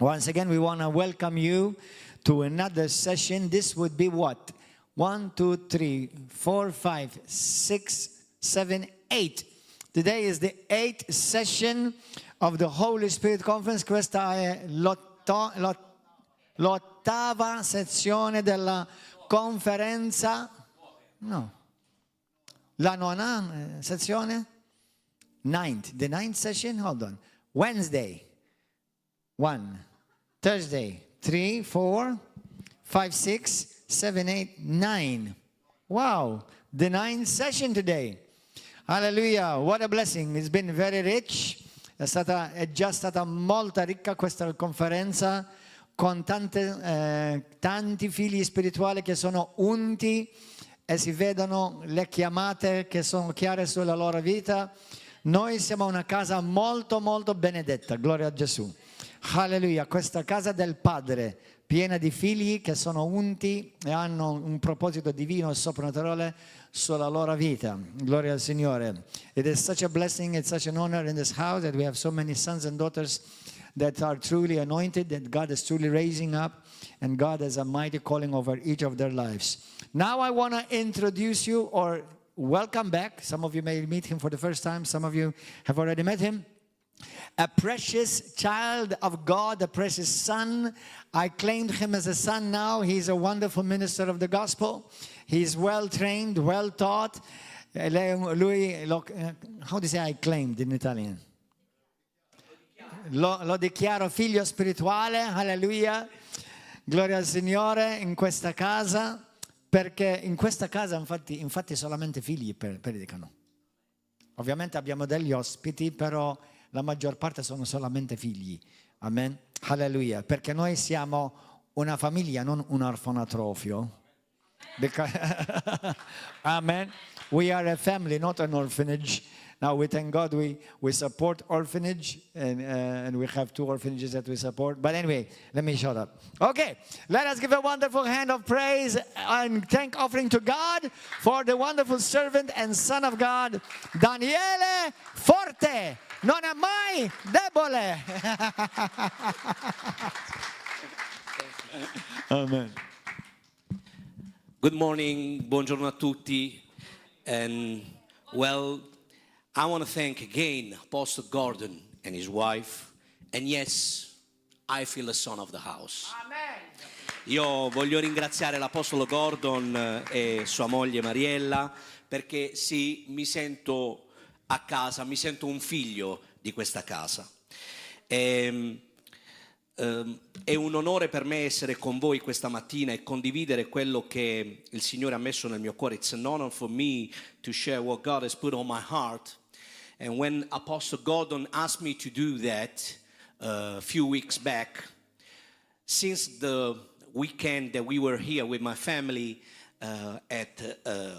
Once again, we want to welcome you to another session. This would be what? 1, 2, 3, 4, 5, 6, 7, 8. Today is the 8th session of the Holy Spirit Conference. Questa è l'ottava sezione della conferenza. No. La nona sezione? The ninth session? Hold on. Wednesday. 1. Thursday. 3, 4, 5, 6, 7, 8, 9. Wow. The ninth session today. Hallelujah. What a blessing. It's been very rich. È già stata molto ricca questa conferenza con tanti figli spirituali che sono unti e si vedono le chiamate che sono chiare sulla loro vita. Noi siamo una casa molto molto benedetta, gloria a Gesù. Alleluia, questa casa del Padre, piena di figli che sono unti e hanno un proposito divino e soprannaturale sulla loro vita. Gloria al Signore. It is such a blessing, it's such an honor in this house that we have so many sons and daughters that are truly anointed, that God is truly raising up, and God has a mighty calling over each of their lives. Now I want to introduce you, or welcome back. Some of you may meet him for the first time. Some of you have already met him. A precious child of God, a precious son. I claimed him as a son now. He's a wonderful minister of the gospel. He's well trained, well taught. How do you say I claimed in Italian? Lo dichiaro figlio spirituale, alleluia. Gloria al Signore in questa casa. Perché in questa casa infatti solamente figli predicano. Ovviamente abbiamo degli ospiti, però la maggior parte sono solamente figli. Amen. Alleluia. Perché noi siamo una famiglia, non un orfanatrofio. Amen. We are a family, not an orphanage. Now we thank God we support orphanage and we have 2 orphanages that we support. But anyway, let me shut up. Okay, let us give a wonderful hand of praise and thank offering to God for the wonderful servant and son of God, Daniele Forte. Non è mai debole. Amen. Good morning, buongiorno a tutti, and well, I want to thank again Apostle Gordon and his wife, and yes, I feel a son of the house. Amen. Io voglio ringraziare l'Apostolo Gordon e sua moglie Mariella, perché sì, mi sento a casa, mi sento un figlio di questa casa. È un onore per me essere con voi questa mattina e condividere quello che il Signore ha messo nel mio cuore. It's an honor for me to share what God has put on my heart. And when Apostle Gordon asked me to do that a few weeks back, since the weekend that we were here with my family at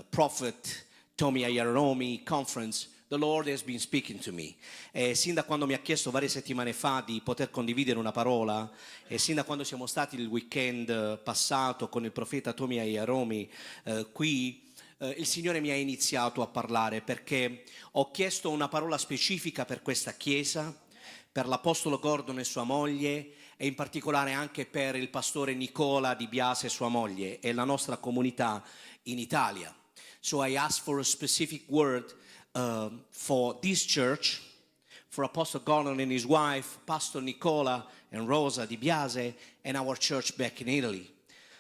Prophet Tommy Ayaromi conference, the Lord has been speaking to me. Sin da quando mi ha chiesto varie settimane fa di poter condividere una parola, e sin da quando siamo stati il weekend passato con il profeta Tommy Ayaromi qui, il Signore mi ha iniziato a parlare perché ho chiesto una parola specifica per questa chiesa, per l'Apostolo Gordon e sua moglie, e in particolare anche per il pastore Nicola Di Biase e sua moglie e la nostra comunità in Italia. So I asked for a specific word for this church, for Apostle Gordon and his wife, Pastor Nicola and Rosa Di Biase, and our church back in Italy.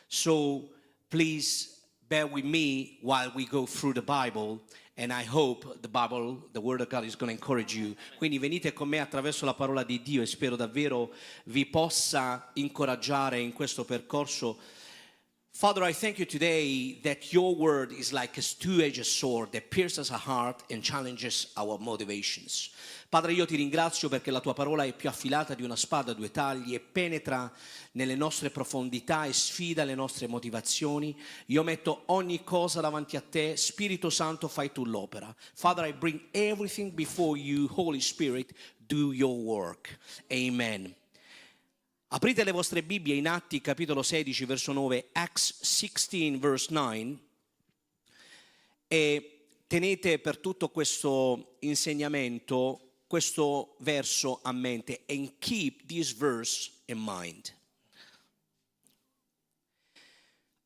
So please bear with me while we go through the Bible, and I hope the Bible, the Word of God, is going to encourage you. Quindi venite con me attraverso la parola di Dio e spero davvero vi possa incoraggiare in questo percorso. Father, I thank you today that your word is like a two-edged sword that pierces our heart and challenges our motivations. Padre, io ti ringrazio perché la tua parola è più affilata di una spada a 2 tagli e penetra nelle nostre profondità e sfida le nostre motivazioni. Io metto ogni cosa davanti a te. Spirito Santo, fai tu l'opera. Father, I bring everything before you. Holy Spirit, do your work. Amen. Aprite le vostre Bibbie in Atti capitolo 16 verso 9, Acts 16 verse 9, e tenete per tutto questo insegnamento questo verso a mente, and keep this verse in mind.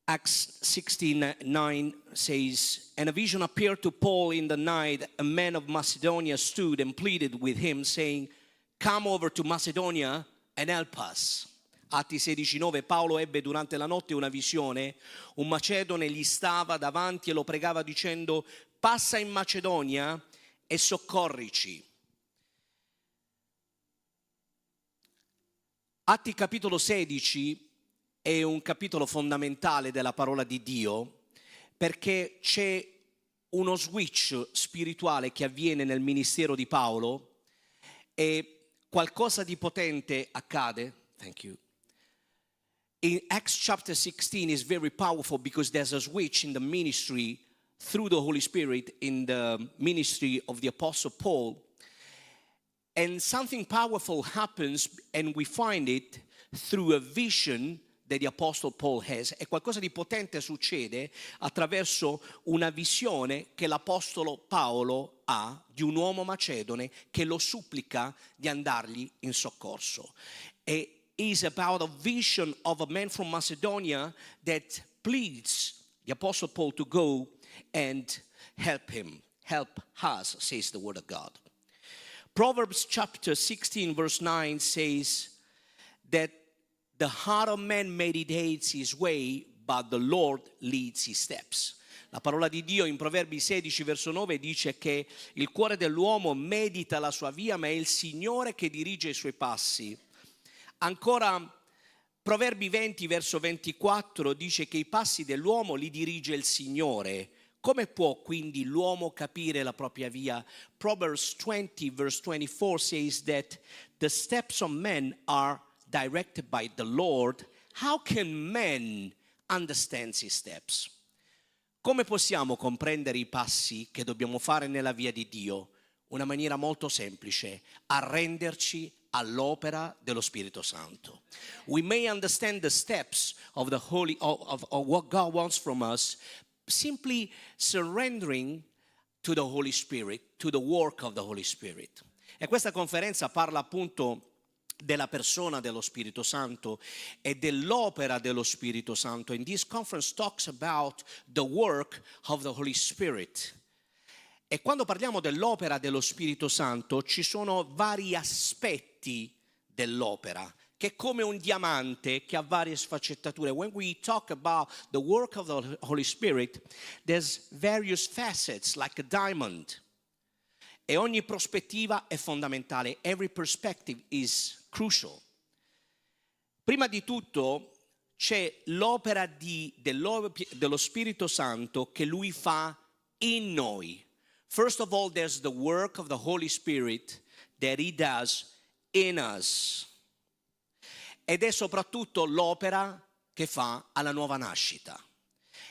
Acts 16:9 says, "And a vision appeared to Paul in the night. A man of Macedonia stood and pleaded with him, saying, 'Come over to Macedonia and help us.'" Atti 16:9, Paolo ebbe durante la notte una visione, un macedone gli stava davanti e lo pregava dicendo: "Passa in Macedonia e soccorrici." Atti capitolo 16 è un capitolo fondamentale della parola di Dio, perché c'è uno switch spirituale che avviene nel ministero di Paolo e qualcosa di potente accade. Thank you. In Acts chapter 16 is very powerful because there's a switch in the ministry through the Holy Spirit in the ministry of the Apostle Paul. And something powerful happens, and we find it through a vision that the Apostle Paul has. E qualcosa di potente succede attraverso una visione che l'Apostolo Paolo ha di un uomo macedone che lo supplica di andargli in soccorso. E is about a vision of a man from Macedonia that pleads the Apostle Paul to go and help him. Help us, says the word of God. Proverbs chapter 16 verse 9 says that the heart of man meditates his way, but the Lord leads his steps. La parola di Dio in Proverbi 16 verso 9 dice che il cuore dell'uomo medita la sua via, ma è il Signore che dirige i suoi passi. Ancora Proverbi 20 verso 24 dice che i passi dell'uomo li dirige il Signore. Come può quindi l'uomo capire la propria via? Proverbs 20 verse 24 says that the steps of men are directed by the Lord. How can man understand his steps? Come possiamo comprendere i passi che dobbiamo fare nella via di Dio? Una maniera molto semplice: arrenderci all'opera dello Spirito Santo. We may understand the steps of the holy of what God wants from us simply surrendering to the Holy Spirit, to the work of the Holy Spirit. E questa conferenza parla appunto della persona dello Spirito Santo e dell'opera dello Spirito Santo. And this conference talks about the work of the Holy Spirit. E quando parliamo dell'opera dello Spirito Santo ci sono vari aspetti dell'opera, che è come un diamante che ha varie sfaccettature. When we talk about the work of the Holy Spirit, there's various facets like a diamond. E ogni prospettiva è fondamentale. Every perspective is crucial. Prima di tutto c'è l'opera dello Spirito Santo che Lui fa in noi. First of all, there's the work of the Holy Spirit that He does in us. Ed è soprattutto l'opera che fa alla nuova nascita.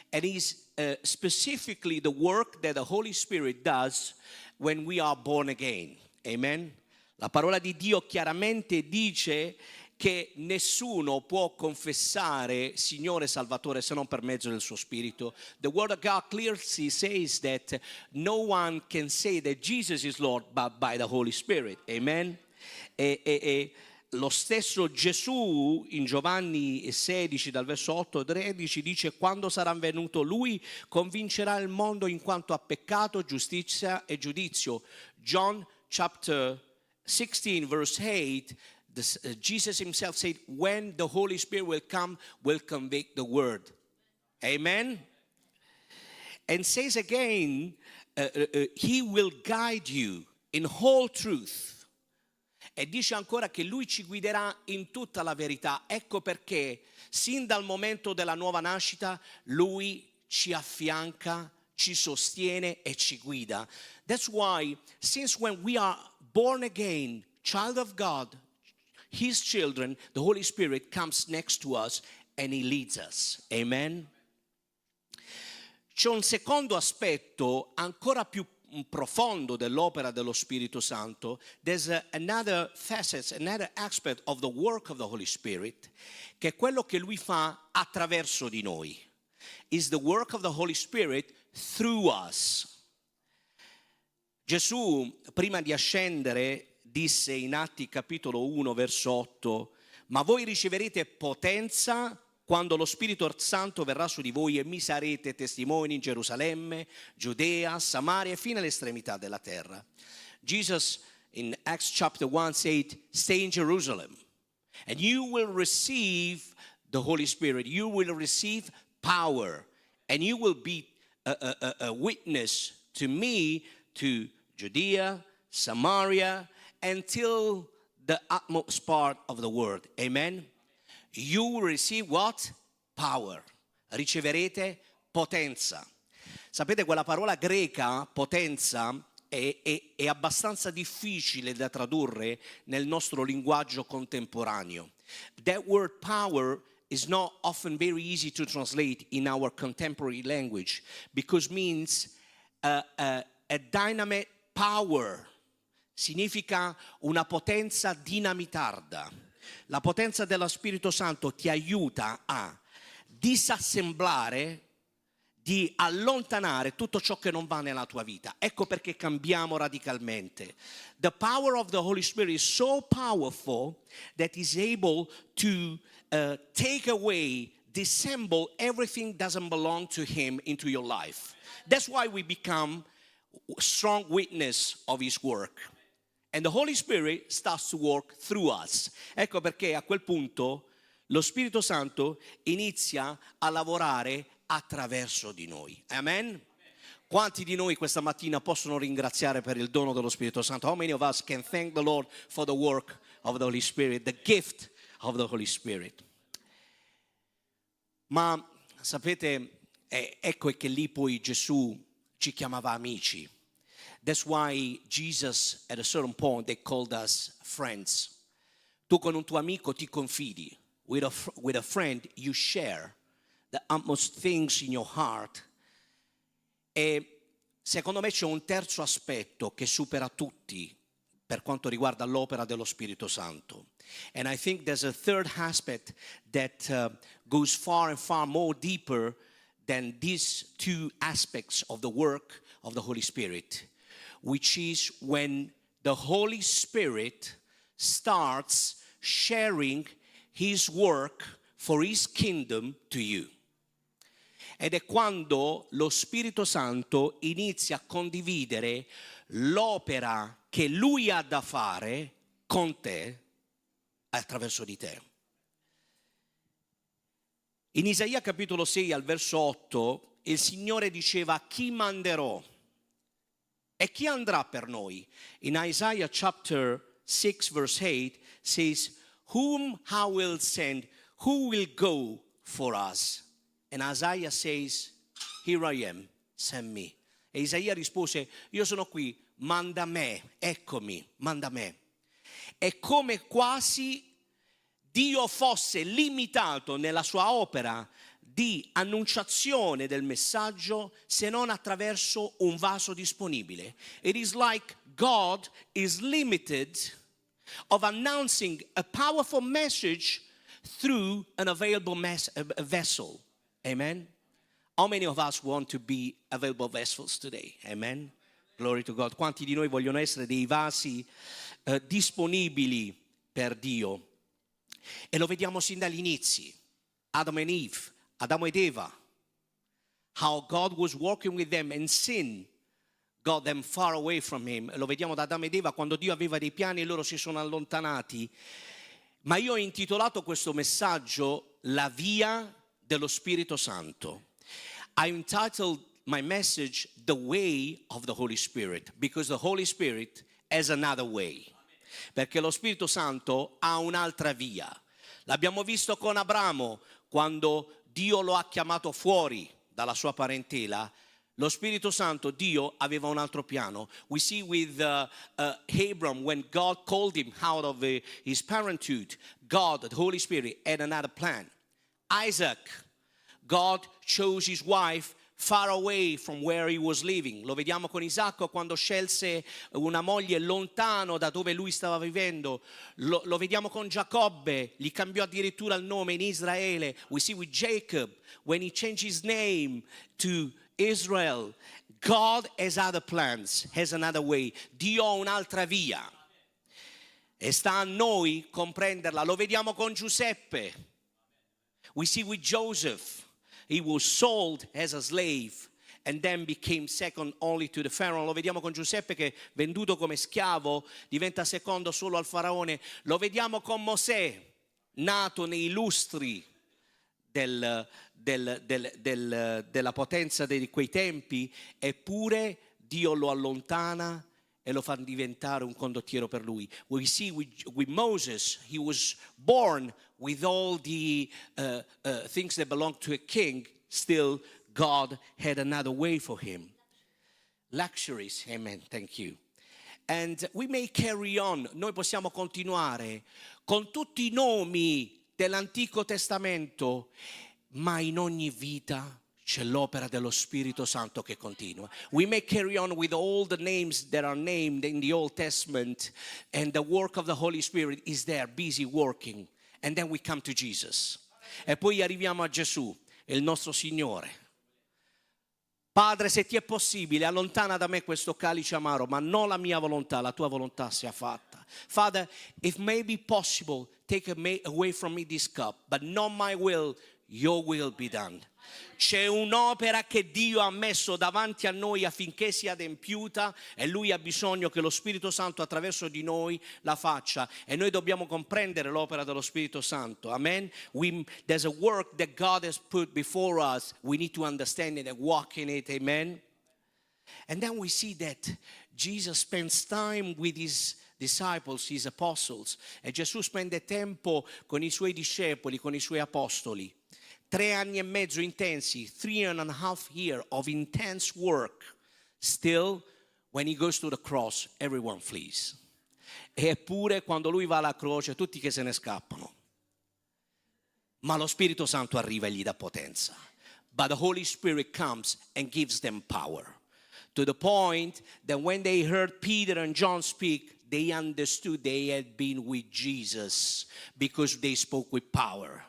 And is specifically the work that the Holy Spirit does when we are born again. Amen? La parola di Dio chiaramente dice che nessuno può confessare Signore Salvatore se non per mezzo del suo Spirito. The Word of God clearly says that no one can say that Jesus is Lord but by the Holy Spirit. Amen? Lo stesso Gesù in Giovanni 16 dal verso 8 e 13 dice: quando sarà venuto Lui convincerà il mondo in quanto a peccato, giustizia e giudizio. John chapter 16 verse 8, Jesus himself said, when the Holy Spirit will convict the world. Amen? And says again, He will guide you in whole truth. E dice ancora che Lui ci guiderà in tutta la verità. Ecco perché sin dal momento della nuova nascita Lui ci affianca, ci sostiene e ci guida. That's why since when we are born again, child of God, His children, the Holy Spirit comes next to us and He leads us. Amen? C'è un secondo aspetto ancora più profondo dell'opera dello Spirito Santo. There's another facet, another aspect of the work of the Holy Spirit, che è quello che Lui fa attraverso di noi. Is the work of the Holy Spirit through us. Gesù, prima di ascendere, disse in Atti capitolo 1 verso 8: ma voi riceverete potenza quando lo Spirito Santo verrà su di voi e mi sarete testimoni in Gerusalemme, Giudea, Samaria e fino all'estremità della terra. Jesus in Acts chapter 1 said, stay in Jerusalem and you will receive the Holy Spirit. You will receive power and you will be a witness to me, to Judea, Samaria, until the utmost part of the world. Amen. You will receive what? Power. Riceverete potenza. Sapete, quella parola greca, potenza, è abbastanza difficile da tradurre nel nostro linguaggio contemporaneo. That word power is not often very easy to translate in our contemporary language because means a dynamite power. Significa una potenza dinamitarda. La potenza dello Spirito Santo ti aiuta a disassemblare, di allontanare tutto ciò che non va nella tua vita. Ecco perché cambiamo radicalmente. The power of the Holy Spirit is so powerful that is able to take away, disassemble everything doesn't belong to Him into your life. That's why we become strong witness of His work. And the Holy Spirit starts to work through us. Ecco perché a quel punto lo Spirito Santo inizia a lavorare attraverso di noi. Amen? Quanti di noi questa mattina possono ringraziare per il dono dello Spirito Santo? How many of us can thank the Lord for the work of the Holy Spirit, the gift of the Holy Spirit? Ma sapete, ecco che lì poi Gesù ci chiamava amici. That's why Jesus, at a certain point, they called us friends. Tu con un tuo amico ti confidi. With a friend, you share the utmost things in your heart. E secondo me c'è un terzo aspetto che supera tutti per quanto riguarda l'opera dello Spirito Santo. And I think there's a third aspect that goes far and far more deeper than these two aspects of the work of the Holy Spirit, which is when the Holy Spirit starts sharing His work for His kingdom to you. Ed è quando lo Spirito Santo inizia a condividere l'opera che Lui ha da fare con te attraverso di te. In Isaia capitolo 6 al verso 8 il Signore diceva: chi manderò? E chi andrà per noi? In Isaiah chapter 6 verse 8 says, whom I will send, who will go for us? And Isaiah says, here I am, send me. E Isaia rispose, io sono qui, manda me, eccomi, manda me. È come quasi Dio fosse limitato nella sua opera di annunciazione del messaggio se non attraverso un vaso disponibile. It is like God is limited of announcing a powerful message through an available vessel. Amen. How many of us want to be available vessels today? Amen. Glory to God. Quanti di noi vogliono essere dei vasi disponibili per Dio? E lo vediamo sin dagli inizi. Adam and Eve, Adamo ed Eva. How God was working with them and sin got them far away from Him. Lo vediamo da Adamo ed Eva quando Dio aveva dei piani e loro si sono allontanati. Ma io ho intitolato questo messaggio La via dello Spirito Santo. I entitled my message The Way of the Holy Spirit, because the Holy Spirit has another way. Perché lo Spirito Santo ha un'altra via. L'abbiamo visto con Abramo quando Dio lo ha chiamato fuori dalla sua parentela. Lo Spirito Santo, Dio, aveva un altro piano. We see with Abram, when God called him out of his parenthood, God, the Holy Spirit, had another plan. Isaac, God chose his wife far away from where he was living. Lo vediamo con Isacco quando scelse una moglie lontano da dove lui stava vivendo. Lo vediamo con Giacobbe, gli cambiò addirittura il nome in Israele. We see with Jacob when he changed his name to Israel. God has other plans, has another way. Dio ha un'altra via. E sta a noi comprenderla. Lo vediamo con Giuseppe. We see with Joseph. He was sold as a slave and then became second only to the Pharaoh. Lo vediamo con Giuseppe che venduto come schiavo diventa secondo solo al faraone. Lo vediamo con Mosè, nato nei lustri della potenza di quei tempi, eppure Dio lo allontana e lo fa diventare un condottiero per lui. We see with Moses, he was born with all the things that belong to a king. Still, God had another way for him. Luxuries, amen, thank you. And we may carry on, noi possiamo continuare con tutti i nomi dell'Antico Testamento, ma in ogni vita c'è l'opera dello Spirito Santo che continua. We may carry on with all the names that are named in the Old Testament, and the work of the Holy Spirit is there, busy working. And then we come to Jesus. E poi arriviamo a Gesù, il nostro Signore. Padre, se ti è possibile, allontana da me questo calice amaro, ma non la mia volontà, la tua volontà sia fatta. Father, if may be possible, take away from me this cup, but not my will, your will be done. C'è un'opera che Dio ha messo davanti a noi affinché sia adempiuta, e Lui ha bisogno che lo Spirito Santo attraverso di noi la faccia, e noi dobbiamo comprendere l'opera dello Spirito Santo. Amen. There's a work that God has put before us. We need to understand it and walk in it. Amen. And then we see that Jesus spends time with his disciples, his apostles, e Gesù spende tempo con i suoi discepoli, con i suoi apostoli. 3 anni e mezzo intensi, 3.5 years of intense work. Still, when he goes to the cross, everyone flees. Eppure quando lui va alla croce, tutti che se ne scappano. Ma lo Spirito Santo arriva e gli dà potenza. But the Holy Spirit comes and gives them power. To the point that when they heard Peter and John speak, they understood they had been with Jesus because they spoke with power.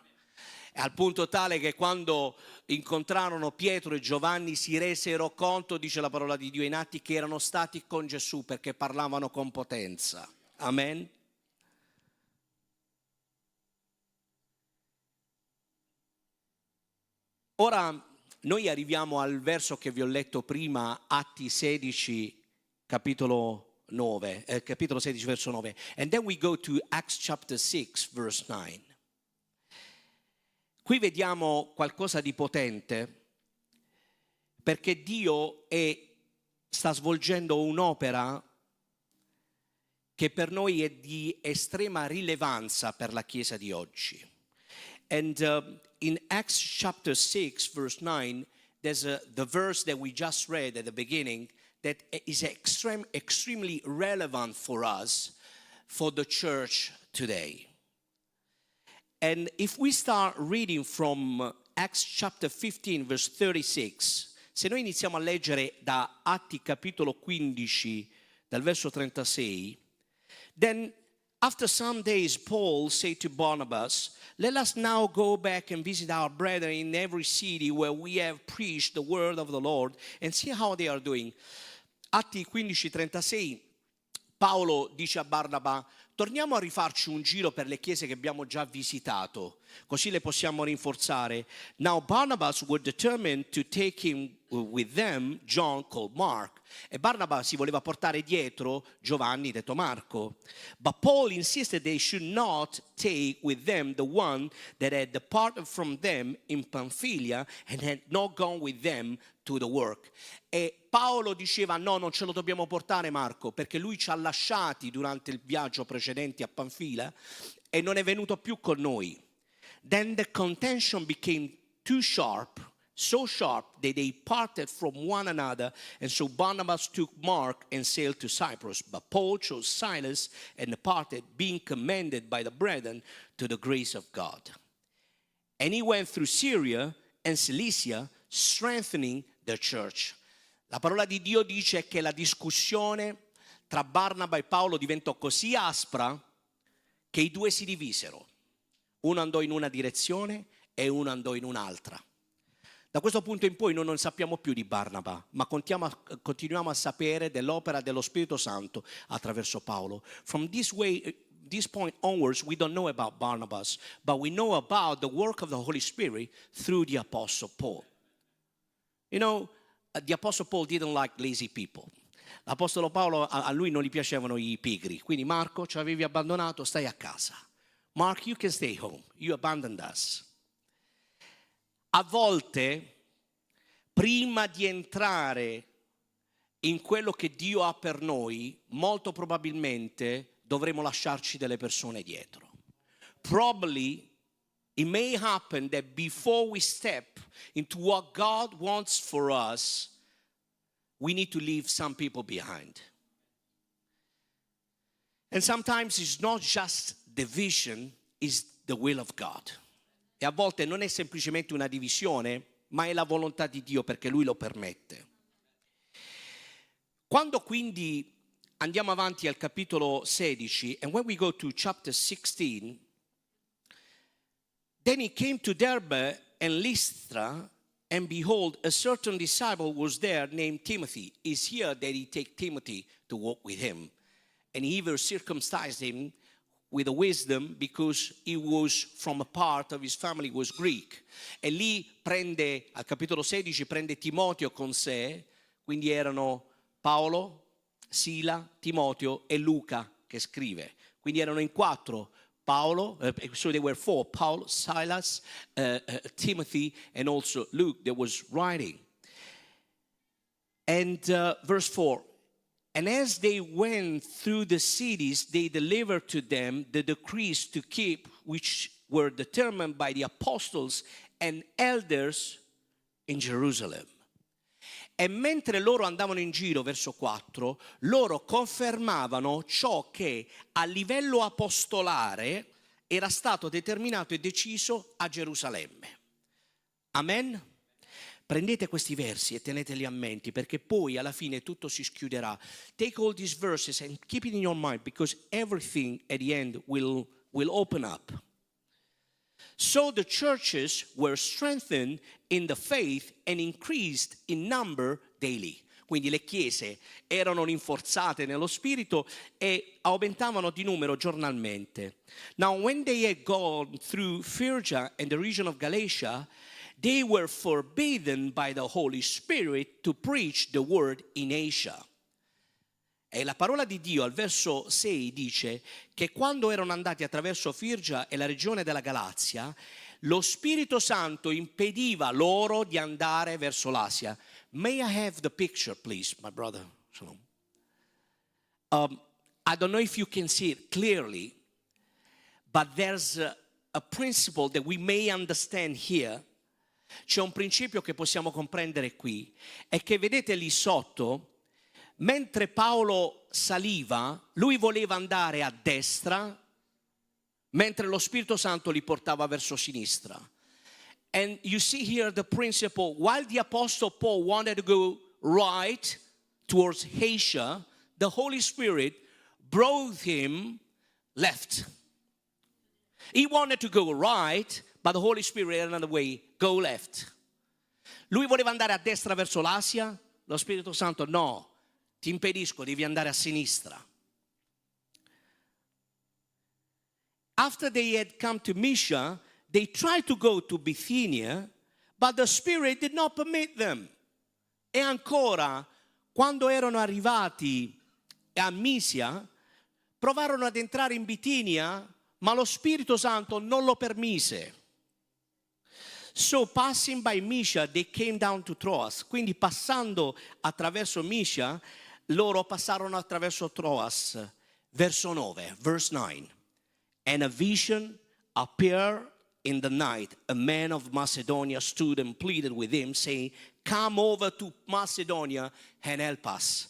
Al punto tale che quando incontrarono Pietro e Giovanni si resero conto, dice la parola di Dio in Atti, che erano stati con Gesù perché parlavano con potenza. Amen. Ora noi arriviamo al verso che vi ho letto prima, Atti 16, capitolo 16, verso 9. And then we go to Acts chapter 6, verse 9. Qui vediamo qualcosa di potente, perché Dio sta svolgendo un'opera che per noi è di estrema rilevanza per la Chiesa di oggi. And in Acts chapter 6, verse 9, there's the verse that we just read at the beginning that is extremely relevant for us, for the church today. And if we start reading from Acts chapter 15, verse 36, se noi iniziamo a leggere da Atti capitolo 15, dal verso 36, then after some days Paul said to Barnabas, let us now go back and visit our brethren in every city where we have preached the word of the Lord and see how they are doing. Atti 15, 36, Paolo dice a Barnaba, torniamo a rifarci un giro per le chiese che abbiamo già visitato, così le possiamo rinforzare. Now Barnabas were determined to take him with them, John called Mark. E Barnaba si voleva portare dietro Giovanni, detto Marco. But Paul insisted they should not take with them the one that had departed from them in Pamphylia and had not gone with them to the work. E Paolo diceva no, non ce lo dobbiamo portare Marco, perché lui ci ha lasciati durante il viaggio precedente a Panfila e non è venuto più con noi. Then the contention became too sharp, so sharp that they parted from one another, and so Barnabas took Mark and sailed to Cyprus. But Paul chose Silas and departed, being commended by the brethren to the grace of God. And he went through Syria and Cilicia, strengthening the church. La parola di Dio dice che la discussione tra Barnaba e Paolo diventò così aspra che i due si divisero. Uno andò in una direzione e uno andò in un'altra. Da questo punto in poi noi non sappiamo più di Barnaba, ma continuiamo a sapere dell'opera dello Spirito Santo attraverso Paolo. From this way this point onwards, we don't know about Barnabas, but we know about the work of the Holy Spirit through the Apostle Paul. You know, the Apostle Paul didn't like lazy people. L'Apostolo Paolo, a lui non gli piacevano i pigri. Quindi Marco, ci avevi abbandonato, stai a casa. Mark, you can stay home. You abandoned us. A volte, prima di entrare in quello che Dio ha per noi, molto probabilmente dovremo lasciarci delle persone dietro. Probably it may happen that before we step into what God wants for us, we need to leave some people behind. And sometimes it's not just the vision, it's the will of God. E a volte non è semplicemente una divisione, ma è la volontà di Dio perché Lui lo permette. Quando quindi andiamo avanti al capitolo 16, and when we go to chapter 16, then he came to Derbe and Lystra, and behold, a certain disciple was there named Timothy. Is here that he take Timothy to walk with him. And he even circumcised him with a wisdom because he was from a part of his family was Greek. E lì prende, al capitolo 16, prende Timoteo con sé, quindi erano Paolo, Sila, Timoteo e Luca che scrive. Quindi erano in quattro. Paolo, so they were four, Paul, Silas, Timothy, and also Luke that was writing. And verse 4, and as they went through the cities, they delivered to them the decrees to keep, which were determined by the apostles and elders in Jerusalem. E mentre loro andavano in giro, verso 4, loro confermavano ciò che a livello apostolare era stato determinato e deciso a Gerusalemme. Amen? Prendete questi versi e teneteli a mente perché poi alla fine tutto si schiuderà. Take all these verses and keep it in your mind because everything at the end will open up. So the churches were strengthened in the faith and increased in number daily. Quindi le chiese erano rinforzate nello spirito e aumentavano di numero giornalmente. Now when they had gone through Phrygia and the region of Galatia, they were forbidden by the Holy Spirit to preach the word in Asia. E la parola di Dio al verso 6 dice che quando erano andati attraverso Firgia e la regione della Galazia, lo Spirito Santo impediva loro di andare verso l'Asia. May I have the picture, please, my brother? Shalom. I don't know if you can see it clearly, but there's a principle that we may understand here. C'è un principio che possiamo comprendere qui, è che vedete lì sotto, mentre Paolo saliva, lui voleva andare a destra, mentre lo Spirito Santo li portava verso sinistra. And you see here the principle, while the Apostle Paul wanted to go right towards Asia, the Holy Spirit brought him left. He wanted to go right, but the Holy Spirit had another way, go left. Lui voleva andare a destra verso l'Asia, lo Spirito Santo no. Ti impedisco, devi andare a sinistra. After they had come to Mysia, they tried to go to Bithynia, but the Spirit did not permit them. E ancora, quando erano arrivati a Misia, provarono ad entrare in Bitinia, ma lo Spirito Santo non lo permise. So passing by Mysia, they came down to Troas. Quindi passando attraverso Mysia, loro passarono attraverso Troas. Verso 9, verse 9. And a vision appeared in the night. A man of Macedonia stood and pleaded with him, saying, come over to Macedonia and help us.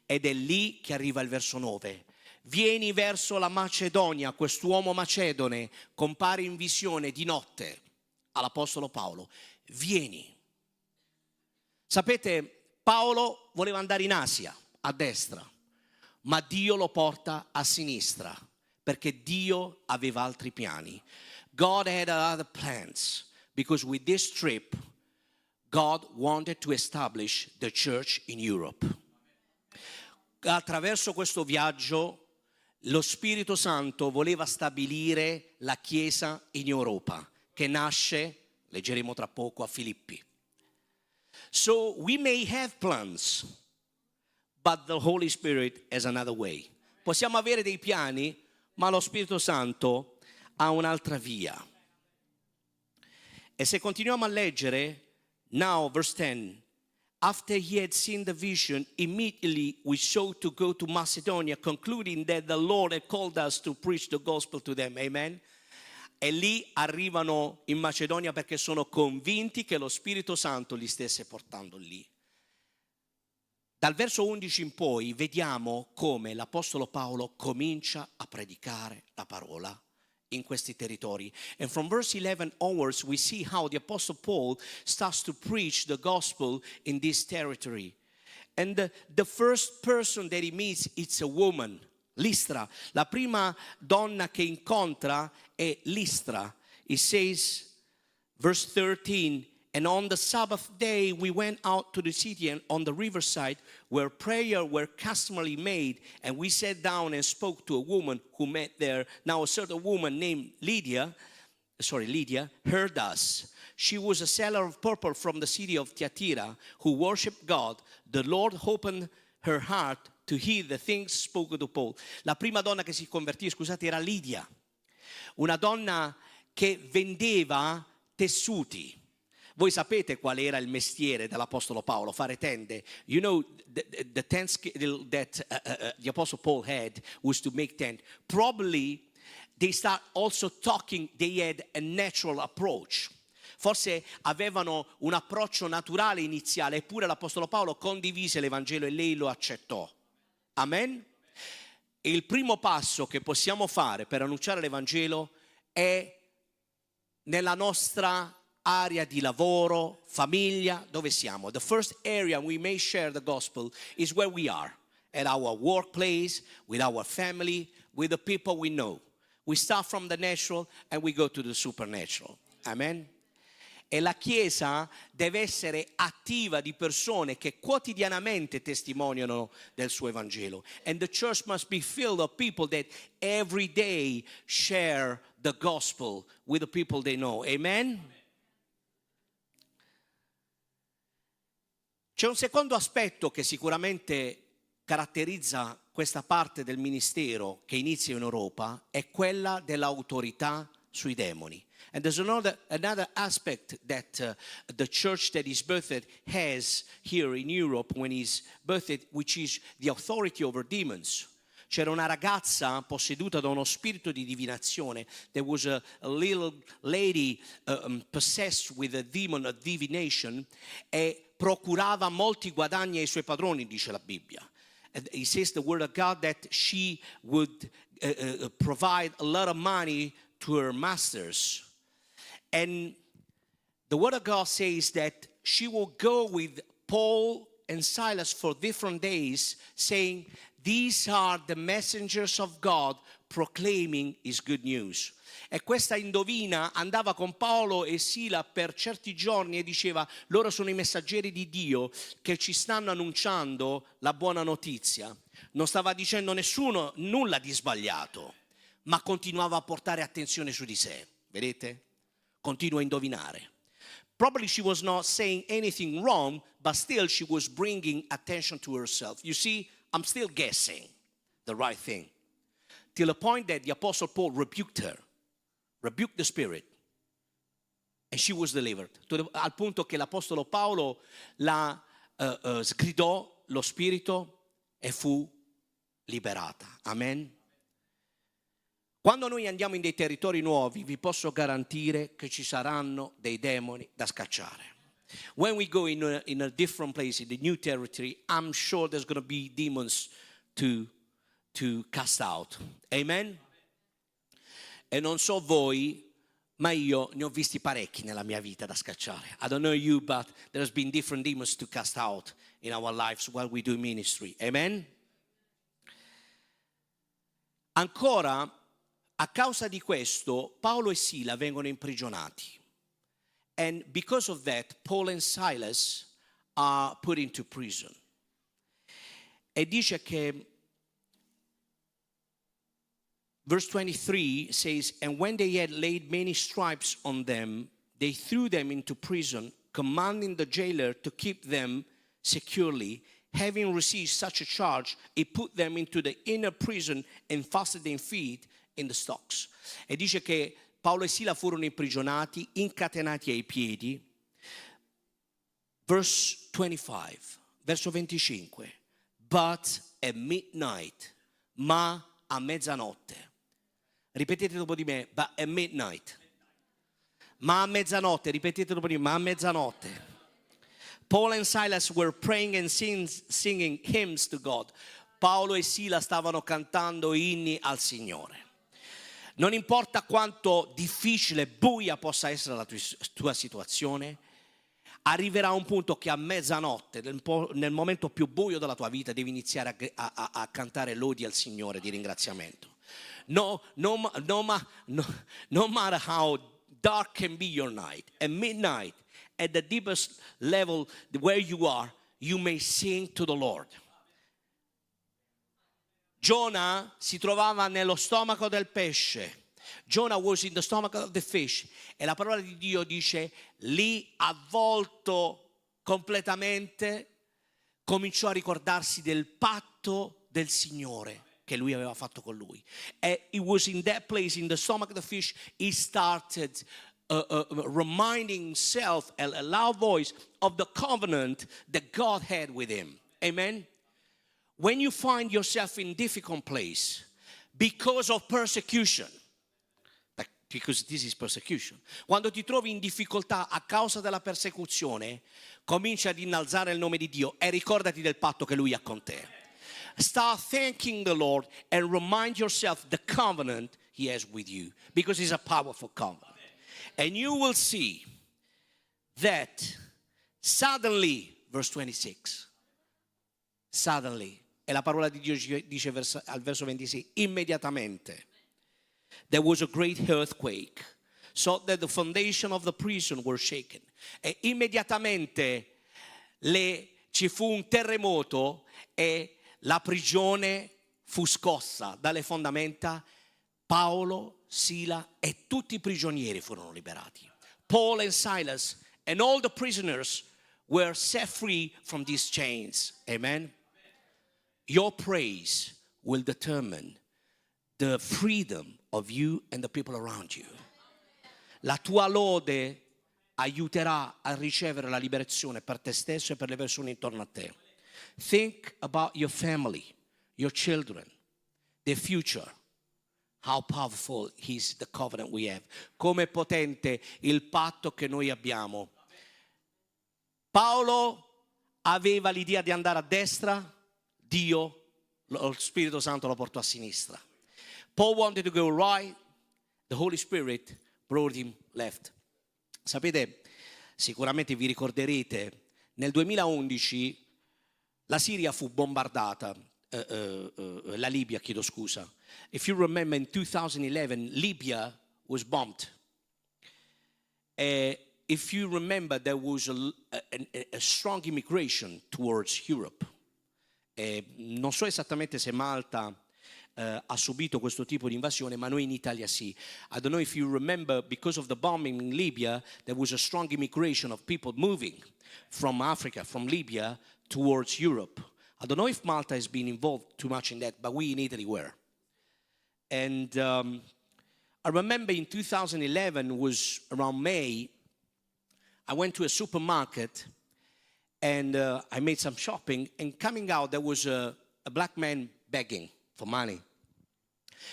Ed è lì che arriva il verso 9. Vieni verso la Macedonia, quest'uomo macedone compare in visione di notte all'Apostolo Paolo. Vieni. Sapete, Paolo voleva andare in Asia, a destra, ma Dio lo porta a sinistra, perché Dio aveva altri piani. God had other plans, because with this trip, God wanted to establish the church in Europe. Attraverso questo viaggio, lo Spirito Santo voleva stabilire la Chiesa in Europa, che nasce, leggeremo tra poco, a Filippi. So we may have plans, but the Holy Spirit has another way. Possiamo avere dei piani, ma lo Spirito Santo ha un'altra via. E se continuiamo a leggere, now verse 10, after he had seen the vision, immediately we sought to go to Macedonia, concluding that the Lord had called us to preach the gospel to them. Amen. E lì arrivano in Macedonia perché sono convinti che lo Spirito Santo li stesse portando lì. Dal verso 11 in poi vediamo come l'Apostolo Paolo comincia a predicare la parola in questi territori. And from verse 11 onwards we see how the Apostle Paul starts to preach the gospel in this territory. And the first person that he meets, it's a woman, Listra. La prima donna che incontra è Listra. It says, verse 13, and on the Sabbath day we went out to the city and on the riverside where prayer were customarily made, and we sat down and spoke to a woman who met there. Now a certain woman named Lydia heard us. She was a seller of purple from the city of Thyatira who worshiped God. The Lord opened her heart to hear the things spoken to Paul. La prima donna che si convertì, scusate, era Lidia, una donna che vendeva tessuti. Voi sapete qual era il mestiere dell'Apostolo Paolo? Fare tende. You know, the tent skill that the Apostle Paul had was to make tent. Probably they start also talking, they had a natural approach. Forse avevano un approccio naturale iniziale, eppure l'Apostolo Paolo condivise l'Evangelo e lei lo accettò. Amen? E il primo passo che possiamo fare per annunciare l'Evangelo è nella nostra area di lavoro, famiglia, dove siamo. The first area we may share the gospel is where we are, at our workplace, with our family, with the people we know. We start from the natural and we go to the supernatural. Amen? E la Chiesa deve essere attiva di persone che quotidianamente testimoniano del suo Evangelo. And the church must be filled of people that every day share the gospel with the people they know. Amen? C'è un secondo aspetto che sicuramente caratterizza questa parte del ministero che inizia in Europa, è quella dell'autorità sui demoni. And there's another aspect that the church that is birthed has here in Europe when he's birthed, which is the authority over demons. C'era una ragazza posseduta da uno spirito di divinazione. There was a little lady possessed with a demon of divination, e procurava molti guadagni ai suoi padroni, dice la Bibbia. And it says the word of God that she would provide a lot of money to her masters. And the word of God says that she will go with Paul and Silas for different days, saying, these are the messengers of God proclaiming his good news. E questa indovina andava con Paolo e Sila per certi giorni e diceva, loro sono i messaggeri di Dio che ci stanno annunciando la buona notizia. Non stava dicendo nessuno nulla di sbagliato, ma continuava a portare attenzione su di sé. Vedete? Continua a indovinare. Probably she was not saying anything wrong, but still she was bringing attention to herself. You see, I'm still guessing the right thing. Till the point that the Apostle Paul rebuked her, rebuked the spirit, and she was delivered. Al punto che l'Apostolo Paolo la sgridò lo spirito e fu liberata. Amen. Quando noi andiamo in dei territori nuovi, vi posso garantire che ci saranno dei demoni da scacciare. When we go in a different place, in the new territory, I'm sure there's going to be demons to cast out. Amen? E non so voi, ma io ne ho visti parecchi nella mia vita da scacciare. I don't know you, but there's been different demons to cast out in our lives while we do ministry. Amen? Ancora, a causa di questo, Paolo e Sila vengono imprigionati. And because of that, Paul and Silas are put into prison. E dice che verse 23 says, and when they had laid many stripes on them, they threw them into prison, commanding the jailer to keep them securely. Having received such a charge, he put them into the inner prison and fastened their feet in the stocks. E dice che Paolo e Sila furono imprigionati, incatenati ai piedi. Verse 25, verso 25. But at midnight, ma a mezzanotte. Ripetete dopo di me, but at midnight. Ma a mezzanotte, ripetete dopo di me, ma a mezzanotte. Paul and Silas were praying and singing hymns to God. Paolo e Sila stavano cantando inni al Signore. Non importa quanto difficile, buia possa essere la tua situazione, arriverà un punto che a mezzanotte, nel momento più buio della tua vita, devi iniziare a cantare lodi al Signore di ringraziamento. No matter how dark can be your night, at midnight, at the deepest level where you are, you may sing to the Lord. Giona si trovava nello stomaco del pesce. Jonah was in the stomach of the fish. E la parola di Dio dice, lì avvolto completamente, cominciò a ricordarsi del patto del Signore che lui aveva fatto con lui. And it was in that place, in the stomach of the fish, he started reminding himself a loud voice of the covenant that God had with him. Amen. When you find yourself in difficult place because of persecution, because this is persecution, quando ti trovi in difficoltà a causa della persecuzione, comincia ad innalzare il nome di Dio e ricordati del patto che lui ha con te. Start thanking the Lord and remind yourself the covenant he has with you, because it's a powerful covenant. And you will see that suddenly, verse 26, suddenly, e la parola di Dio dice al verso 26, immediatamente, there was a great earthquake, so that the foundation of the prison were shaken. E immediatamente ci fu un terremoto e la prigione fu scossa dalle fondamenta. Paolo, Sila e tutti i prigionieri furono liberati. Paul and Silas and all the prisoners were set free from these chains. Amen. Your praise will determine the freedom of you and the people around you. La tua lode aiuterà a ricevere la liberazione per te stesso e per le persone intorno a te. Think about your family, your children, their future. How powerful is the covenant we have. Come è potente il patto che noi abbiamo. Paolo aveva l'idea di andare a destra, Dio, lo Spirito Santo lo portò a sinistra. Paul wanted to go right, the Holy Spirit brought him left. Sapete, sicuramente vi ricorderete, nel 2011 la Siria fu bombardata, la Libia, chiedo scusa. If you remember, in 2011, Libya was bombed. If you remember, there was a strong immigration towards Europe. Non so esattamente se Malta ha subito questo tipo di invasione, ma noi in Italia sì. I don't know if you remember, because of the bombing in Libya, there was a strong immigration of people moving from Africa, from Libya, towards Europe. I don't know if Malta has been involved too much in that, but we in Italy were. And I remember in 2011, was around May, I went to a supermarket and I made some shopping, and coming out there was a black man begging for money.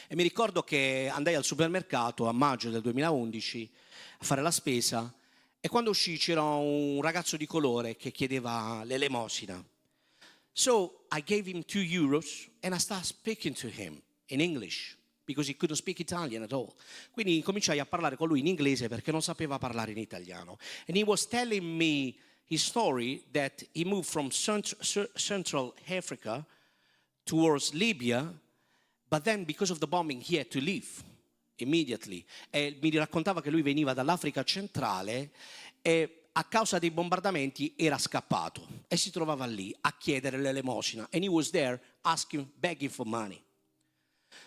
E mi ricordo che andai al supermercato a maggio del 2011 a fare la spesa, e quando uscì c'era un ragazzo di colore che chiedeva l'elemosina. So I gave him €2 and I started speaking to him in English, because he couldn't speak Italian at all. Quindi cominciai a parlare con lui in inglese perché non sapeva parlare in italiano. And he was telling me his story that he moved from Central Africa towards Libya, but then because of the bombing he had to leave immediately. E mi raccontava che lui veniva dall'Africa centrale e a causa dei bombardamenti era scappato e si trovava lì a chiedere l'elemosina. And he was there begging for money.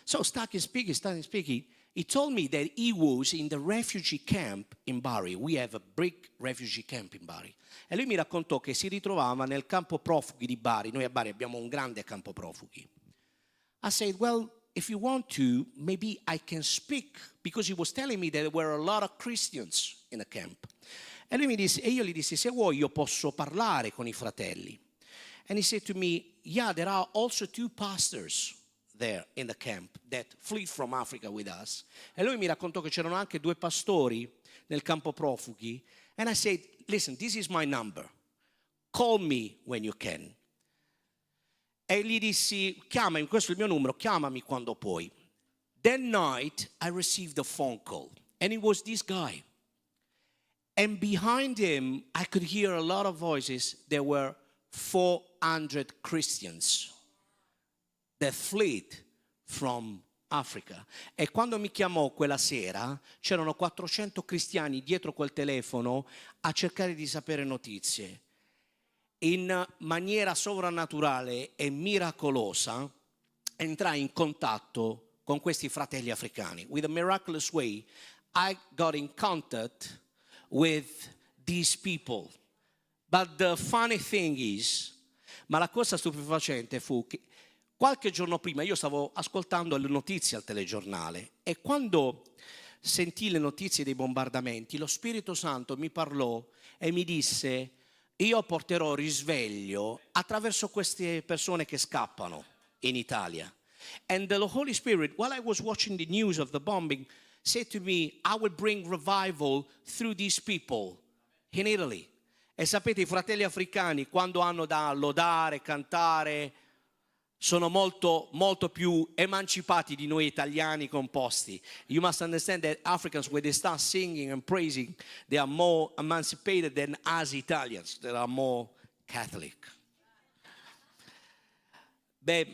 So starting speaking, he told me that he was in the refugee camp in Bari. We have a big refugee camp in Bari. E lui mi raccontò che si ritrovava nel campo profughi di Bari. Noi a Bari abbiamo un grande campo profughi. I said, well, if you want to, maybe I can speak, because he was telling me that there were a lot of Christians in the camp. E lui mi disse, e io gli dissi, se vuoi io posso parlare con i fratelli. And he said to me, yeah, there are also 2 pastors there in the camp that fled from Africa with us. E lui mi raccontò che c'erano anche 2 pastori nel campo profughi. And I said, listen, this is my number. Call me when you can. E gli dissi, chiamami, questo è il mio numero, chiamami quando puoi. That night I received a phone call, and it was this guy. And behind him I could hear a lot of voices. There were 400 Christians that fled from Africa. E quando mi chiamò quella sera c'erano 400 cristiani dietro quel telefono a cercare di sapere notizie. In maniera sovrannaturale e miracolosa entrai in contatto con questi fratelli africani. With a miraculous way, I got in contact with these people. But the funny thing is, ma la cosa stupefacente fu che qualche giorno prima io stavo ascoltando le notizie al telegiornale e quando sentii le notizie dei bombardamenti, lo Spirito Santo mi parlò e mi disse: io porterò risveglio attraverso queste persone che scappano in Italia. And the Holy Spirit, while I was watching the news of the bombing, said to me, I will bring revival through these people in Italy. E sapete, i fratelli africani, quando hanno da lodare, cantare, sono molto, molto più emancipati di noi italiani composti. You must understand that Africans, when they start singing and praising, they are more emancipated than us Italians, that are more Catholic. Beh,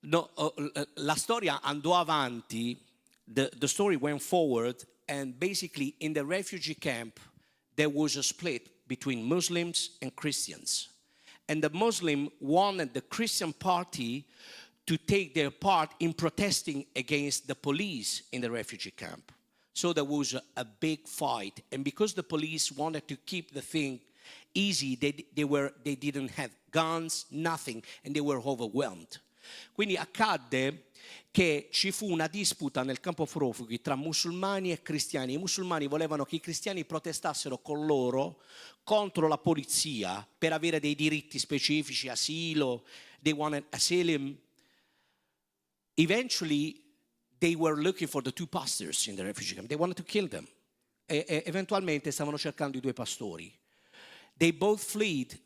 no, la storia andò avanti, the story went forward, and basically in the refugee camp there was a split between Muslims and Christians. And the Muslim wanted the Christian party to take their part in protesting against the police in the refugee camp. So there was a big fight. And because the police wanted to keep the thing easy, they didn't have guns, nothing, and they were overwhelmed. Quindi accadde che ci fu una disputa nel campo profughi tra musulmani e cristiani. I musulmani volevano che i cristiani protestassero con loro contro la polizia per avere dei diritti specifici, asilo, they wanted asylum. Eventually they were looking for the 2 pastors in the refugee camp. They wanted to kill them. E eventualmente stavano cercando i 2 pastori. They both fled,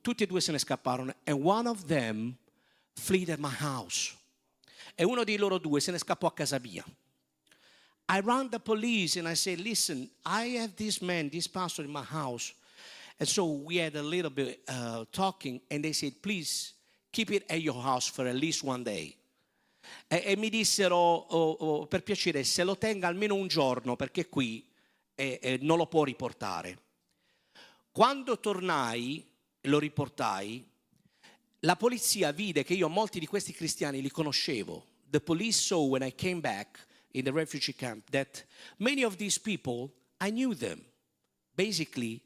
tutti e 2 se ne scapparono, and one of them fled at my house. E uno di loro 2 se ne scappò a casa mia. I rang the police and I said, listen, I have this man, this pastor in my house. And so we had a little bit talking, and they said, please keep it at your house for at least 1 day. E mi dissero, per piacere, se lo tenga almeno un giorno, perché qui non lo può riportare. Quando tornai, lo riportai, la polizia vide che io molti di questi cristiani li conoscevo. The police saw when I came back in the refugee camp that many of these people, I knew them. Basically,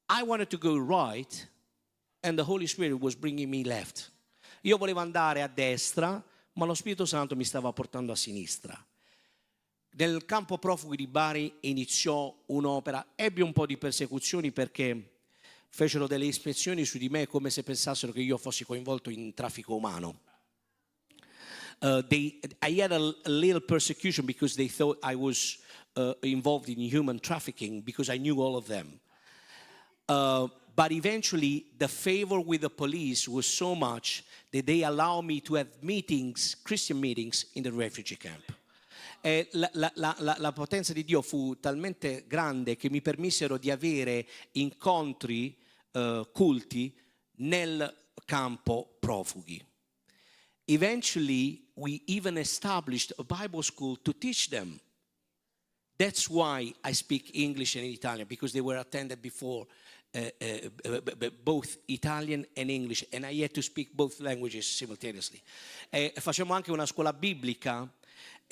I wanted to go right and the Holy Spirit was bringing me left. Io volevo andare a destra, ma lo Spirito Santo mi stava portando a sinistra. Nel campo profughi di Bari iniziò un'opera, ebbe un po' di persecuzioni perché fecero delle ispezioni su di me come se pensassero che io fossi coinvolto in traffico umano. I had a little persecution because they thought I was involved in human trafficking because I knew all of them. But eventually the favor with the police was so much that they allowed me to have meetings, Christian meetings, in the refugee camp. E la potenza di Dio fu talmente grande che mi permisero di avere incontri, culti nel campo profughi. Eventually, we even established a Bible school to teach them. That's why I speak English and Italian, because they were attended before both Italian and English, and I had to speak both languages simultaneously. Facciamo anche una scuola biblica.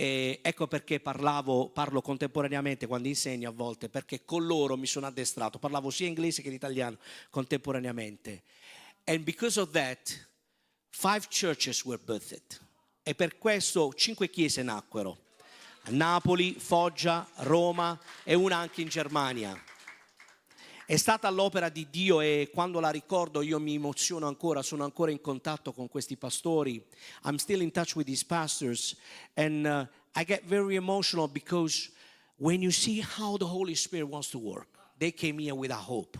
Ecco perché parlo contemporaneamente quando insegno a volte, perché con loro mi sono addestrato, parlavo sia inglese che l'italiano contemporaneamente. And because of that, 5 churches were birthed. E per questo 5 chiese nacquero. A Napoli, Foggia, Roma e una anche in Germania. È stata l'opera di Dio e quando la ricordo io mi emoziono ancora, sono ancora in contatto con questi pastori. I'm still in touch with these pastors and I get very emotional because when you see how the Holy Spirit wants to work, they came here with a hope.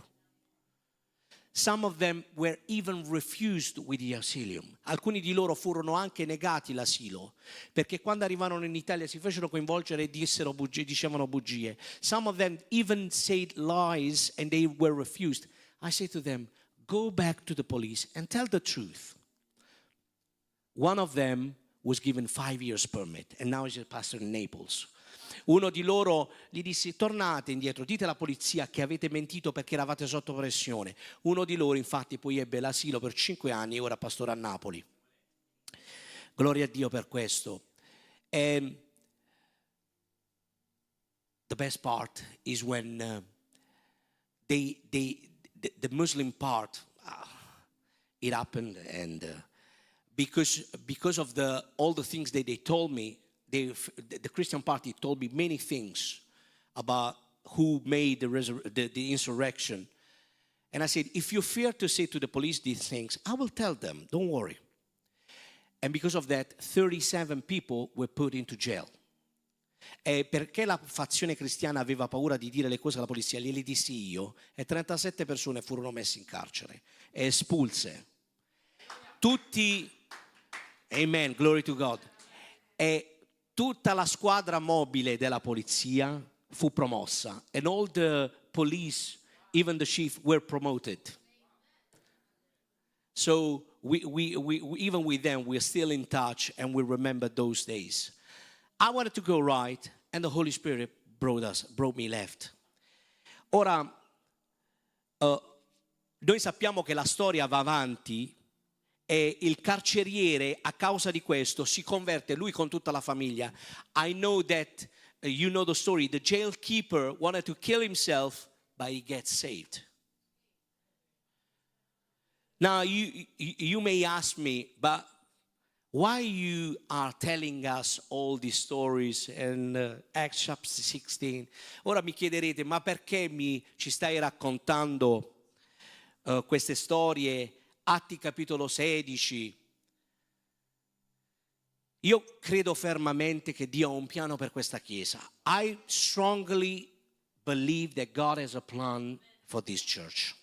Some of them were even refused with the asylum. Alcuni di loro furono anche negati l'asilo, perché quando arrivarono in Italia si fecero coinvolgere e dicevano bugie. Some of them even said lies and they were refused. I say to them, go back to the police and tell the truth. One of them was given 5 years permit and now he's a pastor in Naples. Uno di loro gli disse: tornate indietro, dite alla polizia che avete mentito perché eravate sotto pressione. Uno di loro infatti poi ebbe l'asilo per 5 anni e ora pastore a Napoli. Gloria a Dio per questo. The best part is when the Muslim part, it happened and because of all the things that they told me, the Christian party told me many things about who made the insurrection. And I said, if you fear to say to the police these things, I will tell them, don't worry. And because of that, 37 people were put into jail. E perché la fazione cristiana aveva paura di dire le cose alla polizia, gliele dissi io, e 37 persone furono messe in carcere e espulse. Tutti, amen, glory to God. E tutta la squadra mobile della polizia fu promossa. And all the police, even the chief, were promoted. So we even with them, we're still in touch and we remember those days. I wanted to go right and the Holy Spirit brought me left. Ora, noi sappiamo che la storia va avanti e il carceriere a causa di questo si converte, lui con tutta la famiglia. I know that, you know the story, the jail keeper wanted to kill himself, but he gets saved. Now you may ask me, but why you are telling us all these stories in Acts chapter 16? Ora mi chiederete, ma perché ci stai raccontando queste storie? Atti capitolo 16. Io credo fermamente che Dio ha un piano per questa chiesa. I strongly believe that God has a plan for this church.